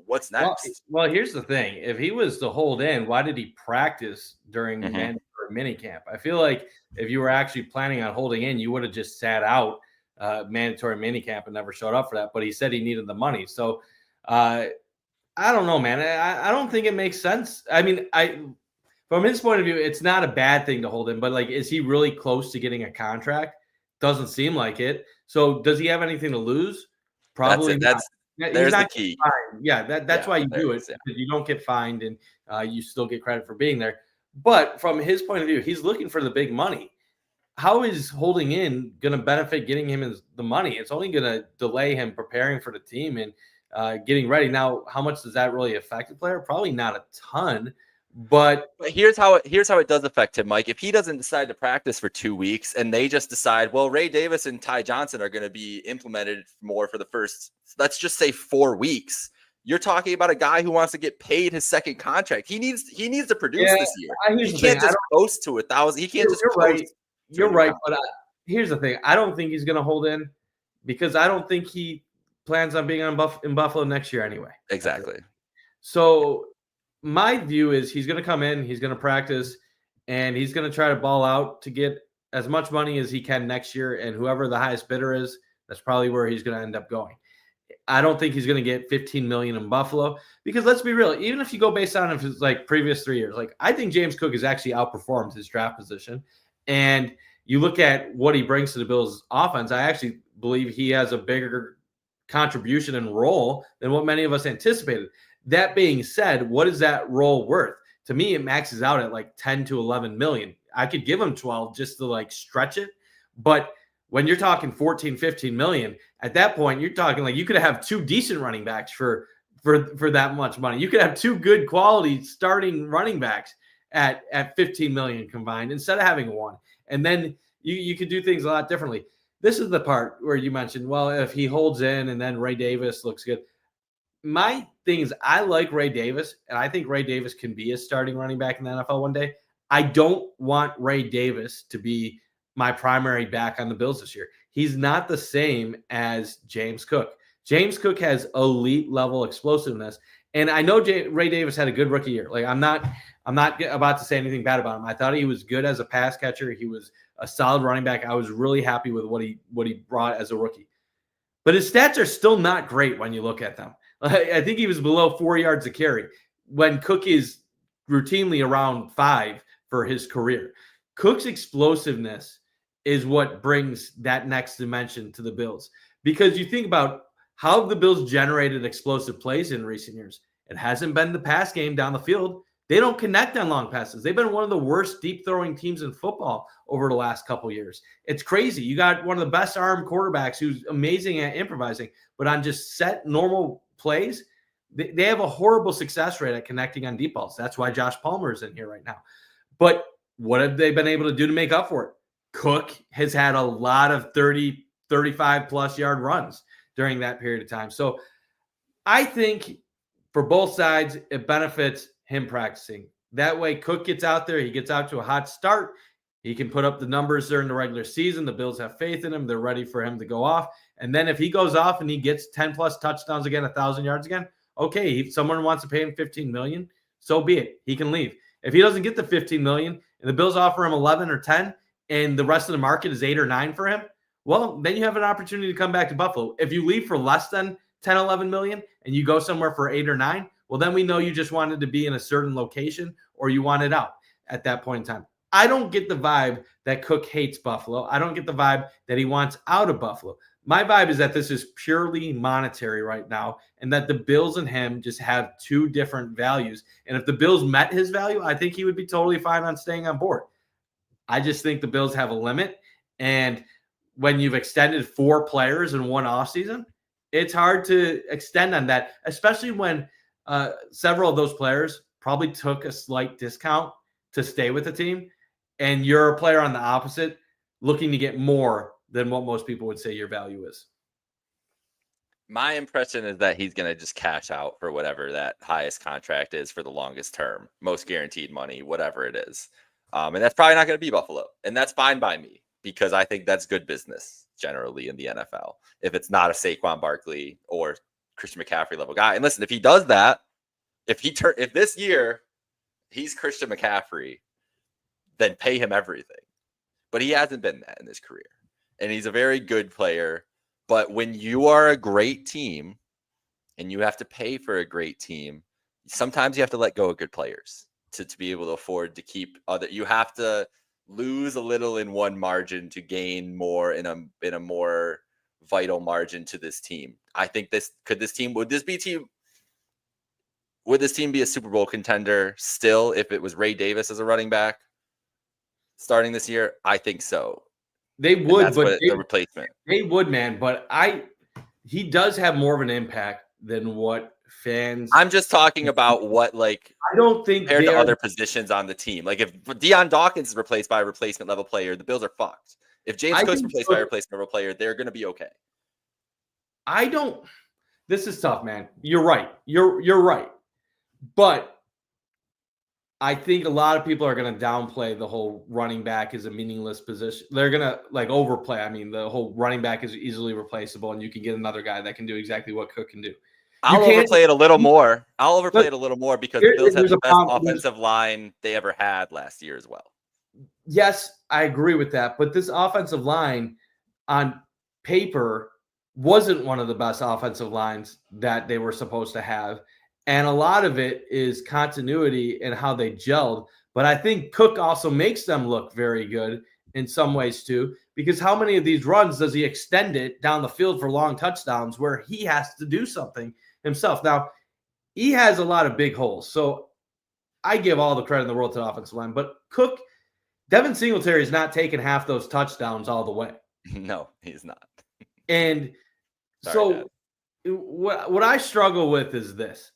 Speaker 2: what's next?
Speaker 3: Well, here's the thing. If he was to hold in, why did he practice during mandatory minicamp? I feel like if you were actually planning on holding in, you would have just sat out mandatory minicamp and never showed up for that. But he said he needed the money. So I don't know, man. I don't think it makes sense. I mean, from his point of view, it's not a bad thing to hold in, but like, is he really close to getting a contract? Doesn't seem like it. So does he have anything to lose? Probably not.
Speaker 2: There's the key.
Speaker 3: Fined. Yeah, that's why you do it. You don't get fined, and you still get credit for being there. But from his point of view, he's looking for the big money. How is holding in going to benefit getting him the money? It's only going to delay him preparing for the team and getting ready. Now, how much does that really affect the player? Probably not a ton. But
Speaker 2: here's how it does affect him, Mike. If he doesn't decide to practice for 2 weeks and they just decide, well, Ray Davis and Ty Johnson are going to be implemented more for the first, let's just say 4 weeks. You're talking about a guy who wants to get paid his second contract. He needs to produce this year. He can't just post to 1,000. He can't just post.
Speaker 3: You're right, but here's the thing. I don't think he's going to hold in because I don't think he plans on being in Buffalo next year anyway.
Speaker 2: Exactly.
Speaker 3: So my view is he's going to come in, he's going to practice, and he's going to try to ball out to get as much money as he can next year. And whoever the highest bidder is, that's probably where he's going to end up going. I don't think he's going to get $15 million in Buffalo because let's be real. Even if you go based on his like previous 3 years, like I think James Cook has actually outperformed his draft position. And you look at what he brings to the Bills offense, I actually believe he has a bigger contribution and role than what many of us anticipated. That being said, what is that role worth? To me, it maxes out at like 10 to 11 million. I could give him 12 just to like stretch it. But when you're talking 14, 15 million, at that point, you're talking like you could have 2 decent running backs for that much money. You could have 2 good quality starting running backs at 15 million combined instead of having 1. And then you could do things a lot differently. This is the part where you mentioned, well, if he holds in and then Ray Davis looks good. My thing is, I like Ray Davis, and I think Ray Davis can be a starting running back in the NFL one day. I don't want Ray Davis to be my primary back on the Bills this year. He's not the same as James Cook. James Cook has elite level explosiveness, and I know Ray Davis had a good rookie year. Like I'm not about to say anything bad about him. I thought he was good as a pass catcher. He was a solid running back. I was really happy with what he brought as a rookie. But his stats are still not great when you look at them. I think he was below 4 yards a carry when Cook is routinely around 5 for his career. Cook's explosiveness is what brings that next dimension to the Bills. Because you think about how the Bills generated explosive plays in recent years. It hasn't been the pass game down the field. They don't connect on long passes. They've been one of the worst deep throwing teams in football over the last couple of years. It's crazy. You got one of the best armed quarterbacks who's amazing at improvising, but on just set normal plays, they have a horrible success rate at connecting on deep balls. That's why Josh Palmer is in here right now. But what have they been able to do to make up for it? Cook has had a lot of 30, 35 plus yard runs during that period of time. So I think for both sides, it benefits him practicing. That way, Cook gets out there. He gets out to a hot start. He can put up the numbers during the regular season. The Bills have faith in him. They're ready for him to go off. And then if he goes off and he gets 10 plus touchdowns again, 1,000 yards again, okay, if someone wants to pay him $15 million, so be it. He can leave. If he doesn't get the $15 million and the Bills offer him 11 or 10 and the rest of the market is 8 or 9 for him, well, then you have an opportunity to come back to Buffalo. If you leave for less than 10, 11 million and you go somewhere for 8 or 9, well, then we know you just wanted to be in a certain location or you wanted out at that point in time. I don't get the vibe that Cook hates Buffalo. I don't get the vibe that he wants out of Buffalo. My vibe is that this is purely monetary right now and that the Bills and him just have 2 different values. And if the Bills met his value, I think he would be totally fine on staying on board. I just think the Bills have a limit. And when you've extended 4 players in one offseason, it's hard to extend on that, especially when several of those players probably took a slight discount to stay with the team. And you're a player on the opposite looking to get more than what most people would say your value is.
Speaker 2: My impression is that he's going to just cash out for whatever that highest contract is for the longest term, most guaranteed money, whatever it is. And that's probably not going to be Buffalo. And that's fine by me because I think that's good business generally in the NFL. If it's not a Saquon Barkley or Christian McCaffrey level guy. And listen, if he does that, if this year he's Christian McCaffrey, then pay him everything. But he hasn't been that in his career. And he's a very good player. But when you are a great team and you have to pay for a great team, sometimes you have to let go of good players to be able to afford to keep other. You have to lose a little in one margin to gain more in a more vital margin to this team. I think would this team be a Super Bowl contender still if it was Ray Davis as a running back starting this year? I think so.
Speaker 3: They would, but
Speaker 2: the replacement.
Speaker 3: They would, man. But he does have more of an impact than what fans.
Speaker 2: I'm just talking about what, like,
Speaker 3: I don't think
Speaker 2: compared to other positions on the team. Like, if Deion Dawkins is replaced by a replacement level player, the Bills are fucked. If James Cook's replaced by a replacement level player, they're going to be okay.
Speaker 3: This is tough, man. You're right. You're right. But I think a lot of people are going to downplay the whole running back is a meaningless position. They're going to overplay. I mean, the whole running back is easily replaceable, and you can get another guy that can do exactly what Cook can do.
Speaker 2: I'll overplay it a little more. Because the Bills have the best offensive line they ever had last year as well.
Speaker 3: Yes, I agree with that. But this offensive line on paper wasn't one of the best offensive lines that they were supposed to have. And a lot of it is continuity and how they gelled. But I think Cook also makes them look very good in some ways too, because how many of these runs does he extend it down the field for long touchdowns where he has to do something himself? Now, he has a lot of big holes. So I give all the credit in the world to the offensive line, but Devin Singletary is not taking half those touchdowns all the way.
Speaker 2: No, he's not.
Speaker 3: And
Speaker 2: Sorry,
Speaker 3: what I struggle with is this.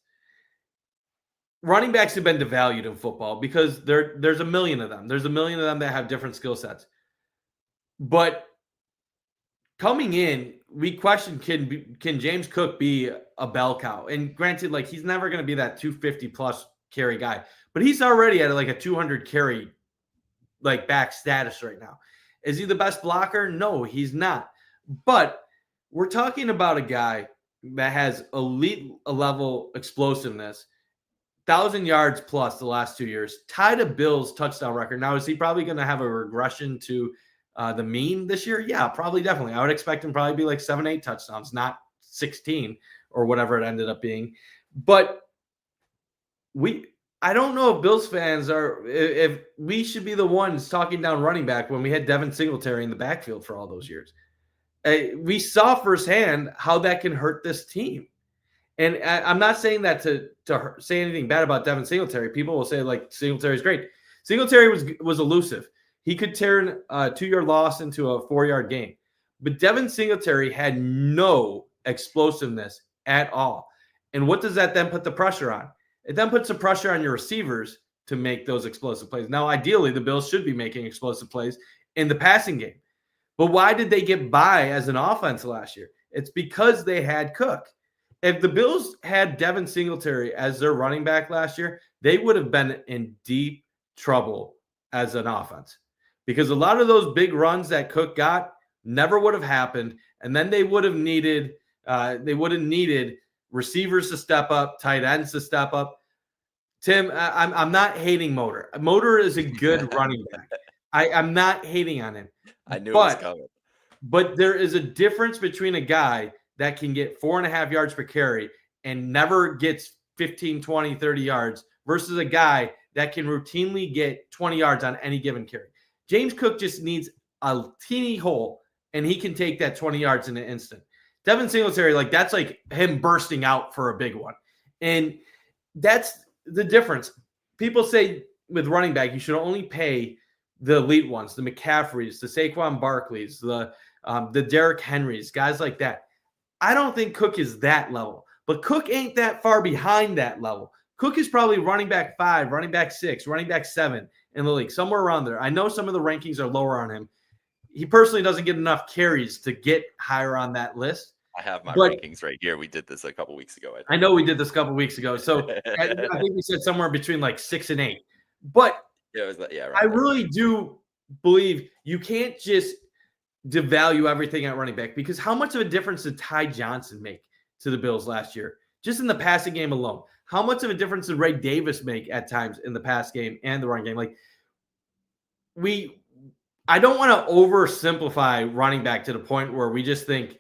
Speaker 3: Running backs have been devalued in football because there's a million of them. There's a million of them that have different skill sets. But coming in, we question, can James Cook be a bell cow? And granted, like, he's never going to be that 250 plus carry guy, but he's already at like a 200 carry like back status right now. Is he the best blocker? No, he's not. But we're talking about a guy that has elite level explosiveness, 1,000 yards plus the last 2 years, tied a Bills touchdown record. Now, is he probably going to have a regression to the mean this year? Yeah, probably, definitely. I would expect him probably be like 7-8 touchdowns, not 16 or whatever it ended up being. But I don't know if Bills fans if we should be the ones talking down running back when we had Devin Singletary in the backfield for all those years. We saw firsthand how that can hurt this team. And I'm not saying that to say anything bad about Devin Singletary. People will say, like, Singletary's great. Singletary was elusive. He could turn a 2-yard loss into a 4-yard gain. But Devin Singletary had no explosiveness at all. And what does that then put the pressure on? It then puts the pressure on your receivers to make those explosive plays. Now, ideally, the Bills should be making explosive plays in the passing game. But why did they get by as an offense last year? It's because they had Cook. If the Bills had Devin Singletary as their running back last year, they would have been in deep trouble as an offense, because a lot of those big runs that Cook got never would have happened. And then they would have needed receivers to step up, tight ends to step up. Tim, I'm not hating Motor. Motor is a good running back. I'm not hating on him.
Speaker 2: I knew it was coming.
Speaker 3: But there is a difference between a guy that can get 4.5 yards per carry and never gets 15, 20, 30 yards versus a guy that can routinely get 20 yards on any given carry. James Cook just needs a teeny hole, and he can take that 20 yards in an instant. Devin Singletary, like, that's like him bursting out for a big one. And that's the difference. People say with running back, you should only pay the elite ones, the McCaffreys, the Saquon Barkleys, the Derrick Henrys, guys like that. I don't think Cook is that level, but Cook ain't that far behind that level. Cook is probably running back 5, running back 6, running back 7 in the league, somewhere around there. I know some of the rankings are lower on him. He personally doesn't get enough carries to get higher on that list.
Speaker 2: I have my rankings right here. We did this a couple weeks ago.
Speaker 3: I know we did this a couple weeks ago. So I think we said somewhere between like 6 and 8. But right, I really do believe you can't just devalue everything at running back, because how much of a difference did Ty Johnson make to the Bills last year? Just in the passing game alone. How much of a difference did Ray Davis make at times in the pass game and the run game? Like, I don't want to oversimplify running back to the point where we just think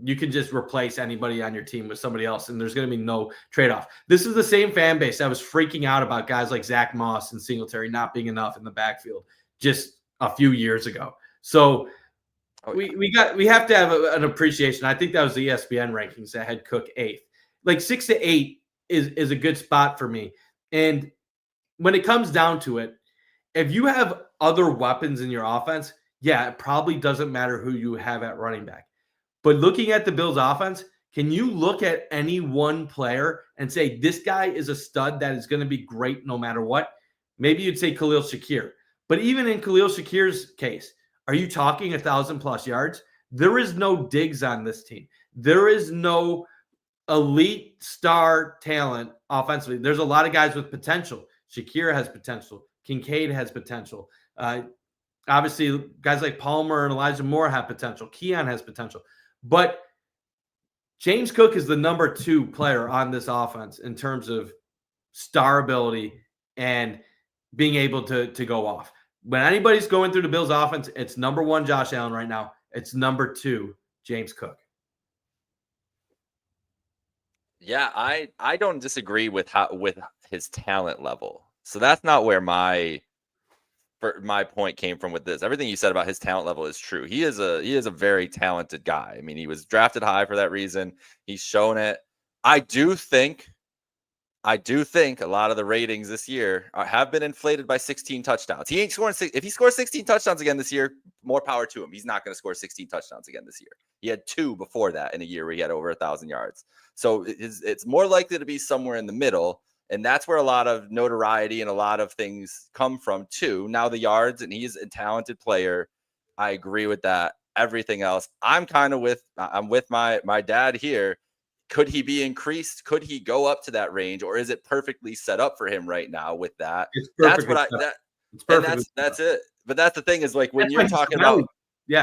Speaker 3: you can just replace anybody on your team with somebody else and there's going to be no trade-off. This is the same fan base that was freaking out about guys like Zach Moss and Singletary not being enough in the backfield just a few years ago. So we have to have an appreciation. I think that was the ESPN rankings that had Cook 8th. Like 6 to 8 is a good spot for me. And when it comes down to it, if you have other weapons in your offense, yeah, it probably doesn't matter who you have at running back. But looking at the Bills offense, can you look at any one player and say, this guy is a stud that is going to be great no matter what? Maybe you'd say Khalil Shakir. But even in Khalil Shakir's case, are you talking 1,000+ yards? There is no Diggs on this team. There is no elite star talent offensively. There's a lot of guys with potential. Shakir has potential. Kincaid has potential. Obviously, guys like Palmer and Elijah Moore have potential. Keon has potential. But James Cook is the number 2 player on this offense in terms of star ability and being able to go off. When anybody's going through the Bills offense, it's number 1, Josh Allen right now. It's number 2, James Cook.
Speaker 2: Yeah, I don't disagree with his talent level. So that's not where my point came from with this. Everything you said about his talent level is true. He is a very talented guy. I mean, he was drafted high for that reason. He's shown it. I do think I do think a lot of the ratings this year have been inflated by 16 touchdowns. He ain't scoring if he scores 16 touchdowns again this year, more power to him. He's not going to score 16 touchdowns again this year. He had 2 before that in a year where he had over 1,000 yards. So it's more likely to be somewhere in the middle. And that's where a lot of notoriety and a lot of things come from too. Now the yards, and he's a talented player. I agree with that. Everything else, I'm with my dad here. Could he be increased? Could he go up to that range, or is it perfectly set up for him right now with that? That's what that's it. But that's the thing is, like, when you're talking about,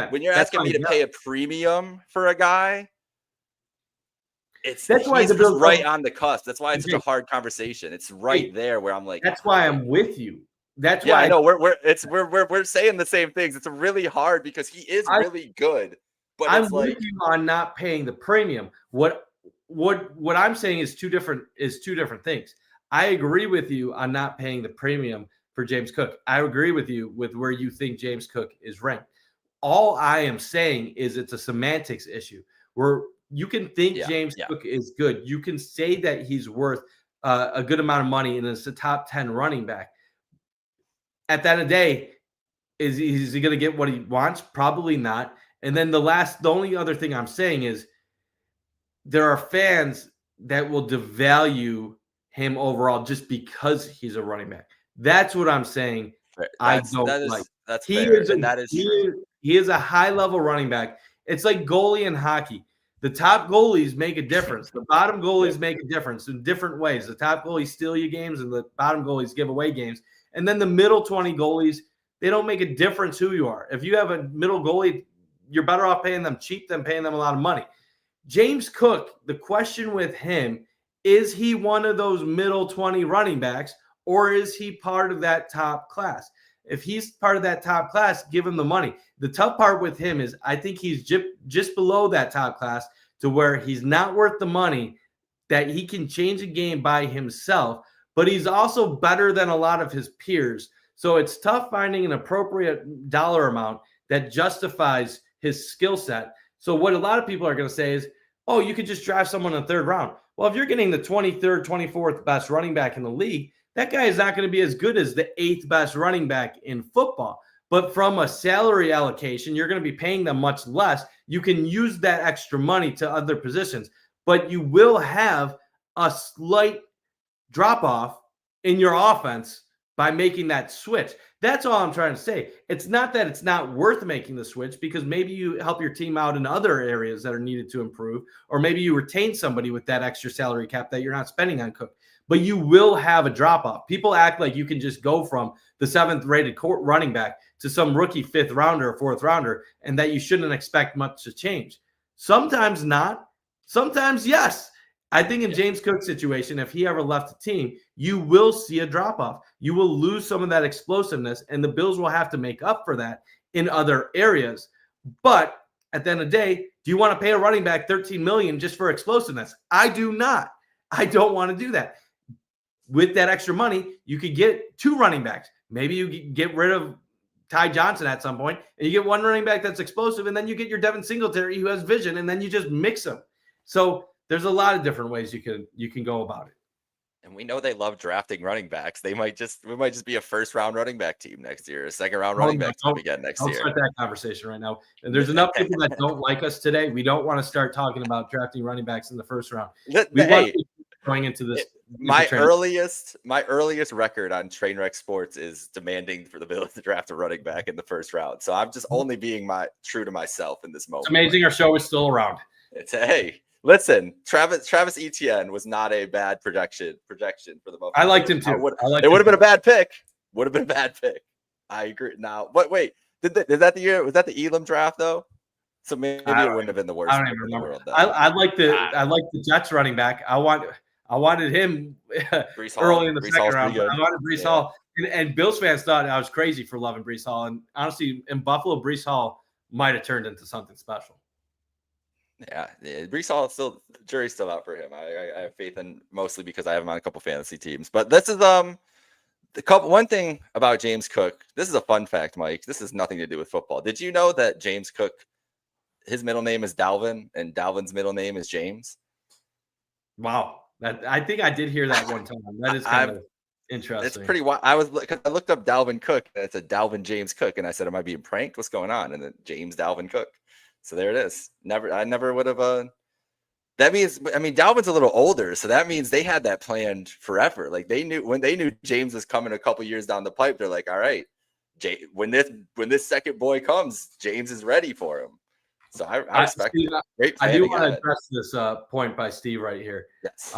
Speaker 2: when you're asking me to pay a premium for a guy, that's why he's just right on the cusp. That's why it's such a hard conversation. It's right there where I'm like,
Speaker 3: that's why I'm with you. That's
Speaker 2: why I know we're saying the same things. It's really hard because he is really good. But
Speaker 3: I'm with you on not paying the premium. What I'm saying is two different things. I agree with you on not paying the premium for James Cook. I agree with you with where you think James Cook is ranked. All I am saying is it's a semantics issue where you can think James Cook is good. You can say that he's worth a good amount of money and it's a top 10 running back. At the end of the day, is he going to get what he wants? Probably not. And then the only other thing I'm saying is there are fans that will devalue him overall just because he's a running back. That's what I'm saying. That's fair. He is a high-level running back. It's like goalie in hockey. The top goalies make a difference. The bottom goalies make a difference in different ways. The top goalies steal you games, and the bottom goalies give away games. And then the middle 20 goalies, they don't make a difference who you are. If you have a middle goalie, you're better off paying them cheap than paying them a lot of money. James Cook, the question with him, is he one of those middle 20 running backs, or is he part of that top class? If he's part of that top class, give him the money. The tough part with him is I think he's just below that top class to where he's not worth the money, that he can change a game by himself, but he's also better than a lot of his peers. So it's tough finding an appropriate dollar amount that justifies his skill set. So what a lot of people are going to say is, oh, you could just draft someone in the 3rd round. Well, if you're getting the 23rd, 24th best running back in the league, that guy is not going to be as good as the 8th best running back in football. But from a salary allocation, you're going to be paying them much less. You can use that extra money to other positions, but you will have a slight drop-off in your offense by making that switch. That's all I'm trying to say. It's not that it's not worth making the switch, because maybe you help your team out in other areas that are needed to improve, or maybe you retain somebody with that extra salary cap that you're not spending on Cook. But you will have a drop-off. People act like you can just go from the 7th rated running back to some rookie 5th rounder or 4th rounder, and that you shouldn't expect much to change. Sometimes not. Sometimes yes. I think in James Cook's situation, if he ever left the team, you will see a drop-off. You will lose some of that explosiveness, and the Bills will have to make up for that in other areas. But at the end of the day, do you want to pay a running back $13 million just for explosiveness? I do not. I don't want to do that. With that extra money, you could get 2 running backs. Maybe you get rid of Ty Johnson at some point, and you get 1 running back that's explosive, and then you get your Devin Singletary who has vision, and then you just mix them. So there's a lot of different ways you can go about it.
Speaker 2: And we know they love drafting running backs. We might just be a 1st round running back team next year, a 2nd round running back team again next year.
Speaker 3: Don't start that conversation right now. And there's enough people that don't like us today. We don't want to start talking about drafting running backs in the 1st round. Going into this.
Speaker 2: My earliest record on Trainwreck Sports is demanding for the Bills to draft a running back in the 1st round. So I'm just only being true to myself in this moment.
Speaker 3: It's amazing our show is still around.
Speaker 2: Listen, Travis Etienne was not a bad projection for the moment.
Speaker 3: I liked him too.
Speaker 2: It would have been a bad pick. Would have been a bad pick. I agree. Now, wait, was that the Elam draft though? So maybe it wouldn't have been the worst.
Speaker 3: I don't even remember. I like the Jets running back. I wanted him early in the 2nd round. I wanted Breece Hall, and Bills fans thought I was crazy for loving Breece Hall. And honestly, in Buffalo, Breece Hall might have turned into something special.
Speaker 2: Yeah, Breece Hall jury's still out for him. I have faith in, mostly because I have him on a couple fantasy teams. But this is one thing about James Cook. This is a fun fact, Mike. This has nothing to do with football. Did you know that James Cook, his middle name is Dalvin, and Dalvin's middle name is James?
Speaker 3: Wow, That I think I did hear that one time. That is kind of interesting.
Speaker 2: It's pretty wild. I looked up Dalvin Cook. And it's a Dalvin James Cook, and I said, "Am I being pranked? What's going on?" And then James Dalvin Cook. So there it is. I never would have. That means, I mean, Dalvin's a little older, so that means they had that planned forever. Like they knew James was coming a couple years down the pipe. They're like, all right, when this second boy comes, James is ready for him. So I respect it. Great
Speaker 3: I do want to address this point by Steve right here.
Speaker 2: Yes.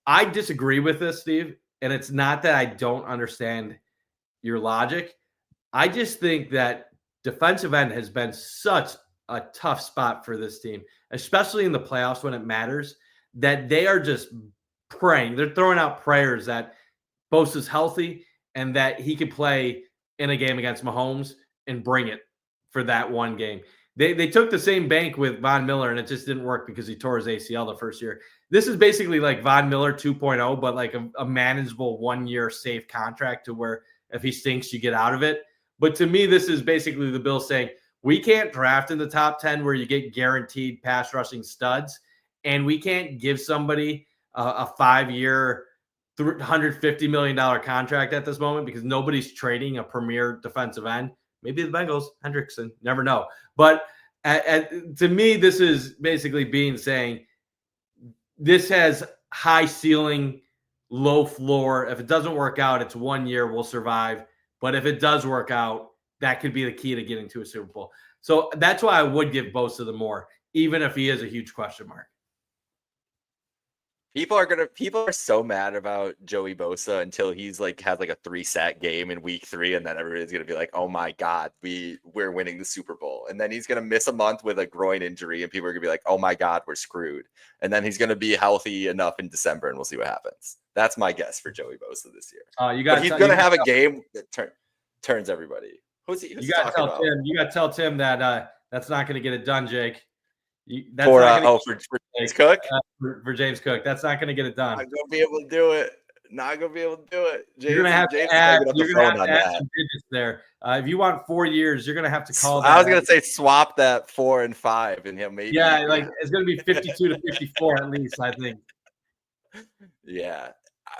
Speaker 3: I disagree with this, Steve, and it's not that I don't understand your logic. I just think that defensive end has been such a tough spot for this team, especially in the playoffs when it matters, that they are just praying. They're throwing out prayers that Bosa's healthy and that he could play in a game against Mahomes and bring it for that one game. They took the same bank with Von Miller, and it just didn't work because he tore his ACL the first year. This is basically like Von Miller 2.0, but like a manageable 1 year safe contract to where if he stinks, you get out of it. But to me, this is basically the Bills saying, we can't draft in the top 10 where you get guaranteed pass rushing studs, and we can't give somebody a 5-year, $150 million contract at this moment because nobody's trading a premier defensive end. Maybe the Bengals, Hendrickson, never know. But to me, this is basically saying this has high ceiling, low floor. If it doesn't work out, it's 1 year, we'll survive. But if it does work out, that could be the key to getting to a Super Bowl. So that's why I would give Bosa the more, even if he is a huge question mark.
Speaker 2: People are so mad about Joey Bosa until he's like has like a 3-sack game in week 3, and then everybody's gonna be like, oh my God, we're winning the Super Bowl. And then he's gonna miss a month with a groin injury, and people are gonna be like, oh my God, we're screwed. And then he's gonna be healthy enough in December, and we'll see what happens. That's my guess for Joey Bosa this year. But he's gonna have a game that turns everybody. Who's you got
Speaker 3: to tell Tim that that's not going to get it done, Jake.
Speaker 2: For James Cook?
Speaker 3: For James Cook. That's not going to get it done.
Speaker 2: I'm going to be able to do it. Not going to be able to do it.
Speaker 3: You're going to have to add some digits there. If you want 4 years, you're going to have to call that.
Speaker 2: I was going to say swap that 4 and 5 and maybe.
Speaker 3: Yeah, like it's going to be 52 to 54 at least, I think.
Speaker 2: Yeah.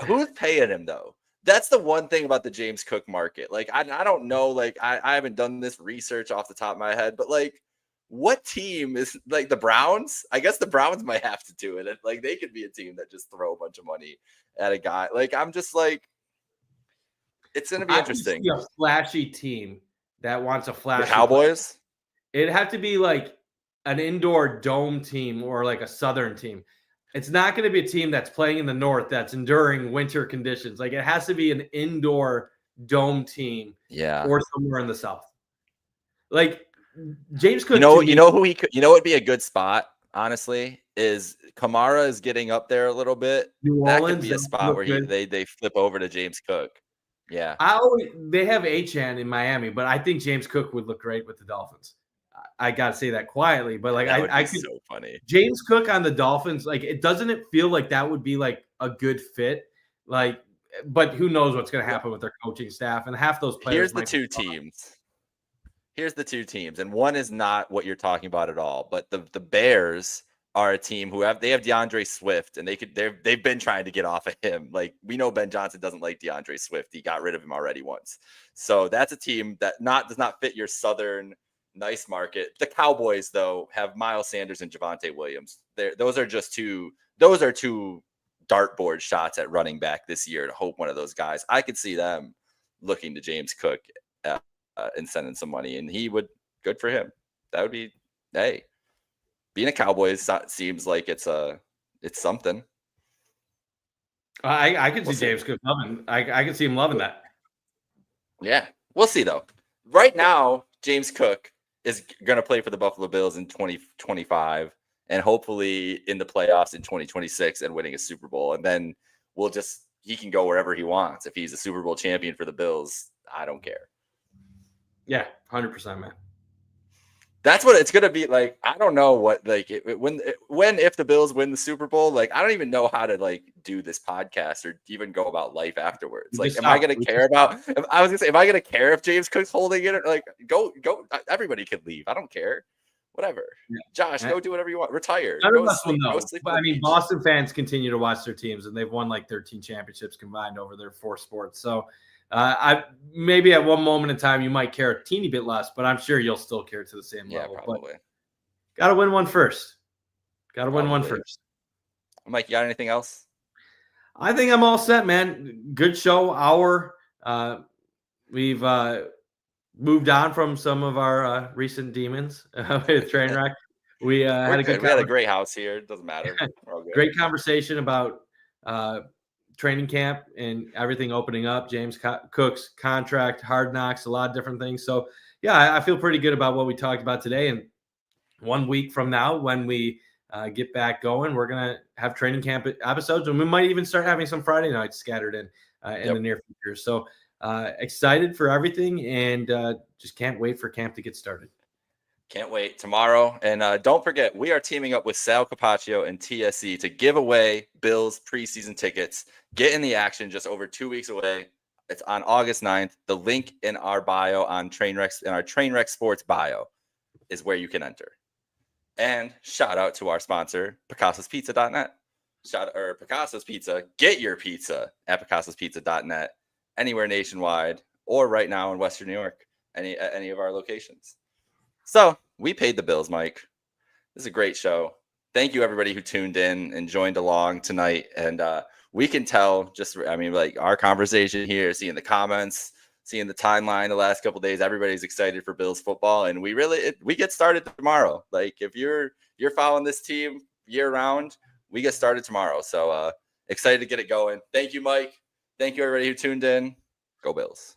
Speaker 2: Who's paying him, though? That's the one thing about the James Cook market. Like, I don't know. Like, I haven't done this research off the top of my head, but like, what team is like the Browns? I guess the Browns might have to do it. Like, they could be a team that just throw a bunch of money at a guy. Like, I'm just like, it's going to be interesting.
Speaker 3: A flashy team that wants a flashy.
Speaker 2: The Cowboys?
Speaker 3: It'd have to be like an indoor dome team or like a Southern team. It's not going to be a team that's playing in the north that's enduring winter conditions. Like it has to be an indoor dome team, or somewhere in the south. Like James Cook.
Speaker 2: You know who he could. You know what'd be a good spot. Honestly, is Kamara is getting up there a little bit.
Speaker 3: New
Speaker 2: that
Speaker 3: Orleans,
Speaker 2: could be a spot where they flip over to James Cook. Yeah,
Speaker 3: they have Achane in Miami, but I think James Cook would look great with the Dolphins. I gotta say that quietly, but like I could.
Speaker 2: So funny.
Speaker 3: James Cook on the Dolphins, like it feel like that would be like a good fit, like. But who knows what's going to happen with their coaching staff and half those players.
Speaker 2: Here's the two teams, and one is not what you're talking about at all. But the Bears are a team who have DeAndre Swift, and they've been trying to get off of him. Like we know Ben Johnson doesn't like DeAndre Swift; he got rid of him already once. So that's a team that does not fit your Southern nice market. The Cowboys, though, have Miles Sanders and Javonte Williams. Those are two dartboard shots at running back this year to hope one of those guys. I could see them looking to James Cook and sending some money, and he would. Good for him. That would be, hey, being a Cowboys seems like it's something.
Speaker 3: I can see James Cook loving. I can see him loving that.
Speaker 2: Yeah, we'll see though. Right now, James Cook is going to play for the Buffalo Bills in 2025 and hopefully in the playoffs in 2026 and winning a Super Bowl. And then he can go wherever he wants. If he's a Super Bowl champion for the Bills, I don't care.
Speaker 3: Yeah, 100%, man.
Speaker 2: That's what it's going to be like. I don't know what, like, if the Bills win the Super Bowl, like, I don't even know how to, like, do this podcast or even go about life afterwards. Like, am I going to care about, am I going to care if James Cook's holding it? Or, like, go, everybody could leave. I don't care. whatever.
Speaker 3: Yeah.
Speaker 2: Josh, go do whatever you want. Retire.
Speaker 3: None
Speaker 2: Go
Speaker 3: of us will
Speaker 2: sleep. Go
Speaker 3: know.
Speaker 2: sleep
Speaker 3: But
Speaker 2: on
Speaker 3: I
Speaker 2: the
Speaker 3: mean,
Speaker 2: beach.
Speaker 3: Boston fans continue to watch their teams, and they've won like 13 championships combined over their 4 sports. So I maybe at one moment in time you might care a teeny bit less, but I'm sure you'll still care to the same
Speaker 2: Yeah,
Speaker 3: level.
Speaker 2: probably.
Speaker 3: Got to win one first. Got to win one
Speaker 2: Probably.
Speaker 3: first.
Speaker 2: Mike, you got anything else?
Speaker 3: I think I'm all set, man. Good show. We've moved on from some of our recent demons with Trainwreck. We had a good
Speaker 2: We had a great house here. It doesn't matter. We're all good.
Speaker 3: great conversation about training camp and everything opening up. James Cook's contract, Hard Knocks, a lot of different things. So yeah, I feel pretty good about what we talked about today. And 1 week from now, when we get back going, we're gonna have training camp episodes, and we might even start having some Friday nights scattered in the near future. So excited for everything, and just can't wait for camp to get started.
Speaker 2: Can't wait tomorrow. And don't forget, we are teaming up with Sal Capaccio and TSC to give away Bills preseason tickets. Get in the action, just over 2 weeks away. It's on August 9th. The link in our bio on Trainwreck, in our Trainwreck Sports bio, is where you can enter. And shout out to our sponsor, Picasso'sPizza.net. Picasso's Pizza. Get your pizza at Picasso'sPizza.net, anywhere nationwide, or right now in Western New York, at any of our locations. So we paid the bills, Mike. This is a great show. Thank you, everybody who tuned in and joined along tonight. And we can tell like our conversation here, seeing the comments, seeing the timeline the last couple of days, everybody's excited for Bills football. And we get started tomorrow. Like if you're following this team year round, we get started tomorrow. So excited to get it going. Thank you, Mike. Thank you, everybody who tuned in. Go Bills.